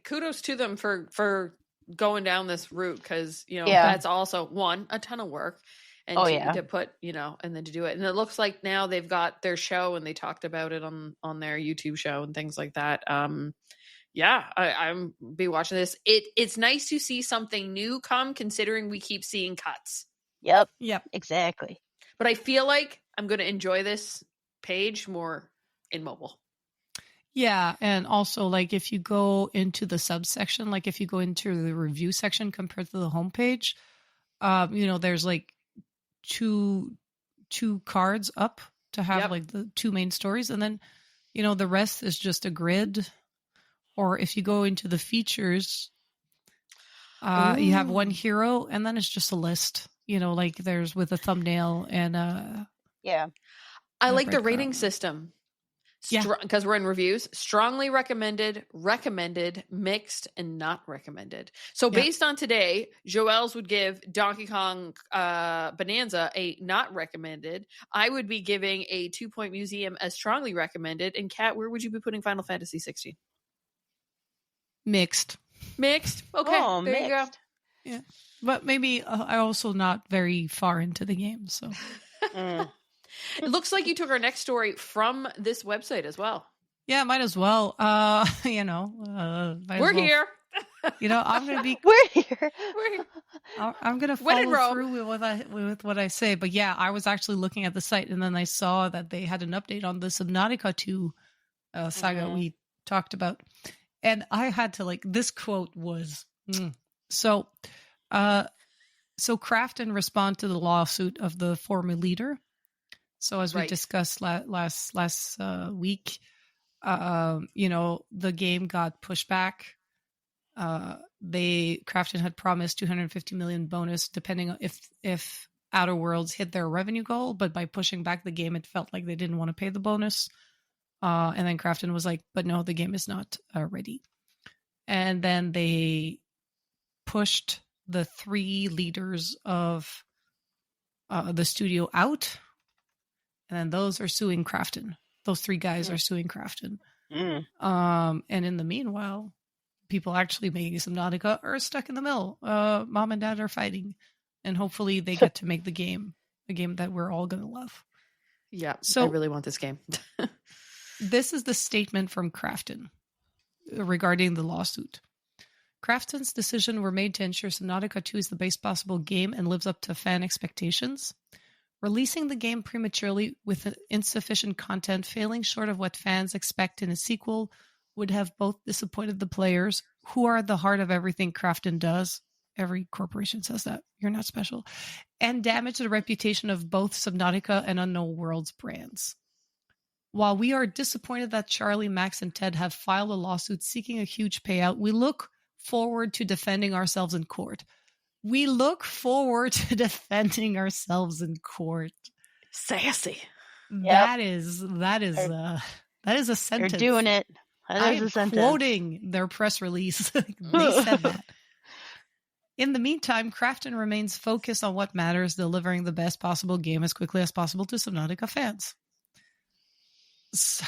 kudos to them for going down this route, because that's also one, a ton of work, and to put and then to do it. And it looks like now they've got their show and they talked about it on their YouTube show and things like that. I'm be watching this. It's nice to see something new come, considering we keep seeing cuts. Yep, exactly. But I feel like I'm going to enjoy this page more in mobile. Yeah, and also like if you go into the subsection, like if you go into the review section compared to the homepage, there's like two cards up to have like the two main stories, and then the rest is just a grid. Or if you go into the features, you have one hero, and then it's just a list. Like there's with a thumbnail and I like the rating system. Because we're in reviews. Strongly recommended, mixed, and not recommended. So based on today, Joelle's would give Donkey Kong Bananza a not recommended. I would be giving a 2-point museum as strongly recommended. And Kat, where would you be putting Final Fantasy 16? Mixed. Okay, there you go. Yeah, but maybe I also not very far into the game, so. It looks like you took our next story from this website as well. Yeah, might as well. We're here. I'm gonna be. We're here. I'm gonna follow through with what I say. But yeah, I was actually looking at the site, and then I saw that they had an update on the Subnautica 2 saga we talked about. And I had to this quote was, So Krafton respond to the lawsuit of the former leader. So as we discussed last week, the game got pushed back. Krafton had promised 250 million bonus depending on if Outer Worlds hit their revenue goal, but by pushing back the game, it felt like they didn't want to pay the bonus. And then Krafton was like, but no, the game is not ready. And then they pushed the 3 leaders of the studio out. And then those are suing Krafton. Those 3 guys are suing Krafton. And in the meanwhile, people actually making Subnautica are stuck in the middle. Mom and dad are fighting. And hopefully they get to make the game, a game that we're all going to love. Yeah, so I really want this game. This is the statement from Krafton regarding the lawsuit. Krafton's decision were made to ensure Subnautica 2 is the best possible game and lives up to fan expectations. Releasing the game prematurely with insufficient content, failing short of what fans expect in a sequel, would have both disappointed the players, who are at the heart of everything Krafton does. Every corporation says that. You're not special. And damaged the reputation of both Subnautica and Unknown Worlds brands. While we are disappointed that Charlie, Max, and Ted have filed a lawsuit seeking a huge payout, we look forward to defending ourselves in court. We look forward to defending ourselves in court. Sassy. That is That is a You're sentence. doing it. That I is am a sentence. quoting their press release. They said that. In the meantime, Crafton remains focused on what matters, delivering the best possible game as quickly as possible to Subnautica fans. So,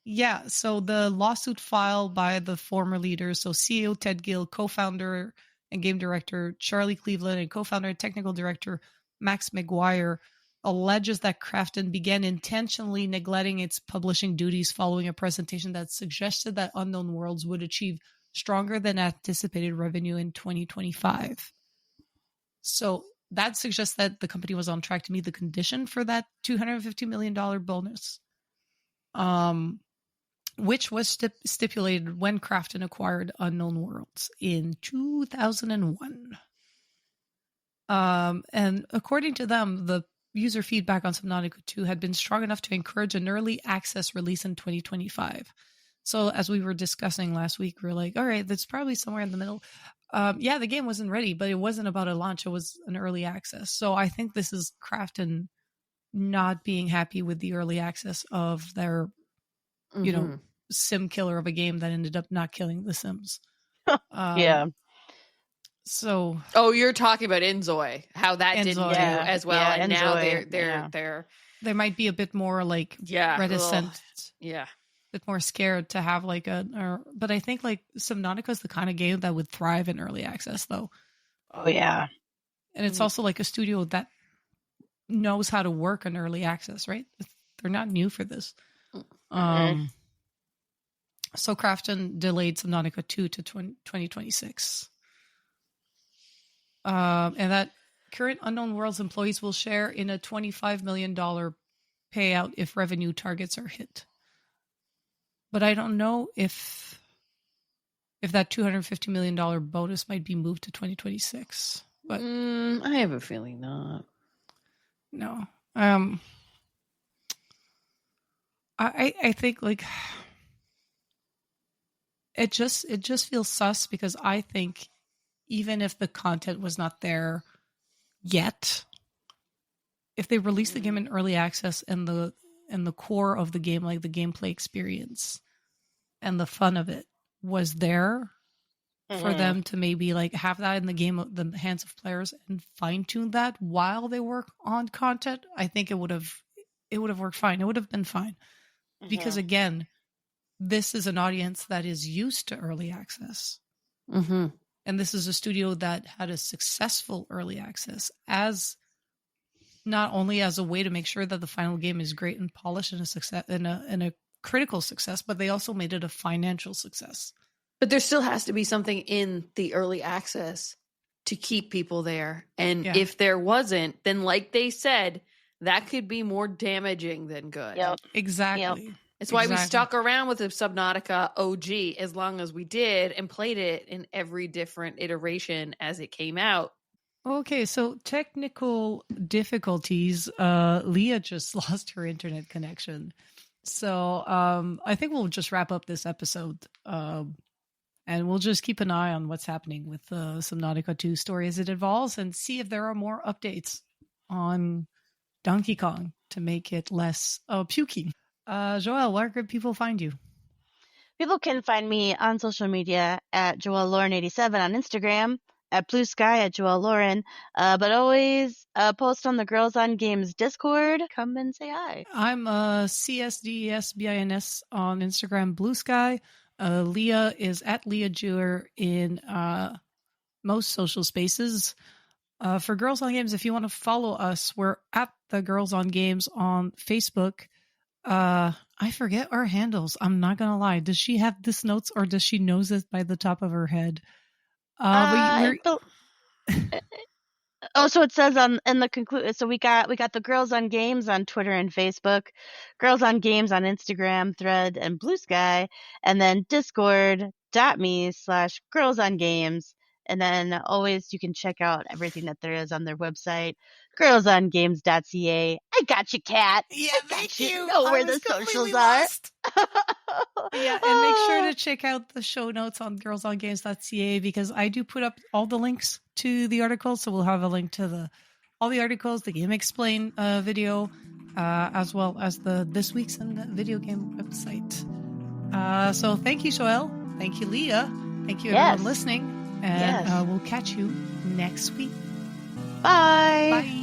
yeah, so the lawsuit filed by the former leaders, so CEO Ted Gill, co-founder and game director Charlie Cleveland, and co-founder and technical director Max McGuire, alleges that Crafton began intentionally neglecting its publishing duties following a presentation that suggested that Unknown Worlds would achieve stronger than anticipated revenue in 2025. So that suggests that the company was on track to meet the condition for that $250 million bonus, which was stipulated when Crafton acquired Unknown Worlds in 2001. And according to them, the user feedback on Subnautica 2 had been strong enough to encourage an early access release in 2025. So as we were discussing last week, we were like, all right, that's probably somewhere in the middle. Yeah, the game wasn't ready, but it wasn't about a launch. It was an early access. So I think this is Crafton not being happy with the early access of their, you know, sim killer of a game that ended up not killing the Sims. Yeah. So. Oh, you're talking about Inzoi, how that didn't do as well, yeah, and Inzoi, now they're they might be a bit more like reticent, a bit more scared to have like but I think like Subnautica is the kind of game that would thrive in early access, though. Oh yeah, and it's also like a studio that knows how to work in early access, right? They're not new for this. So Crafton delayed Subnautica 2 to 2026. And that current Unknown Worlds employees will share in a $25 million payout if revenue targets are hit. But I don't know if that $250 million bonus might be moved to 2026. But I have a feeling not. No. I think like it just feels sus, because I think even if the content was not there yet, if they release the game in early access and the core of the game, like the gameplay experience and the fun of it, was there for them to maybe like have that in the game, the hands of players, and fine tune that while they work on content, I think it would have worked fine. It would have been fine, because again, this is an audience that is used to early access. And this is a studio that had a successful early access as not only as a way to make sure that the final game is great and polished and a success and a critical success, but they also made it a financial success. But there still has to be something in the early access to keep people there. And if there wasn't, then like they said, that could be more damaging than good. Yep. Exactly. Yep. It's why we stuck around with the Subnautica OG as long as we did and played it in every different iteration as it came out. Okay, so technical difficulties. Leah just lost her internet connection. So I think we'll just wrap up this episode. And we'll just keep an eye on what's happening with the Subnautica 2 story as it evolves, and see if there are more updates on Donkey Kong to make it less pukey. Joelle, where could people find you? People can find me on social media at JoelleLauren87 on Instagram, at Blue Sky at Joelle Lauren, but always post on the Girls on Games Discord. Come and say hi. I'm CSDESBINS on Instagram, Blue Sky. Leah is at Leah Jewer in most social spaces. For Girls on Games, if you want to follow us, we're at the Girls on Games on Facebook. I forget our handles. I'm not gonna lie. Does she have this notes, or does she knows it by the top of her head? So it says in the conclude. So we got the Girls on Games on Twitter and Facebook, Girls on Games on Instagram, Thread, and Blue Sky, and then Discord.me/Girls on Games. And then always you can check out everything that there is on their website, girlsongames.ca. I got you, Kat. Yeah, thank you. Know where the socials are. Yeah, and make sure to check out the show notes on girlsongames.ca, because I do put up all the links to the articles. So we'll have a link to all the articles, the Game Explain video, as well as the This Week's in Video Game website. So thank you, Joelle. Thank you, Leah. Thank you, everyone listening. And we'll catch you next week. Bye. Bye.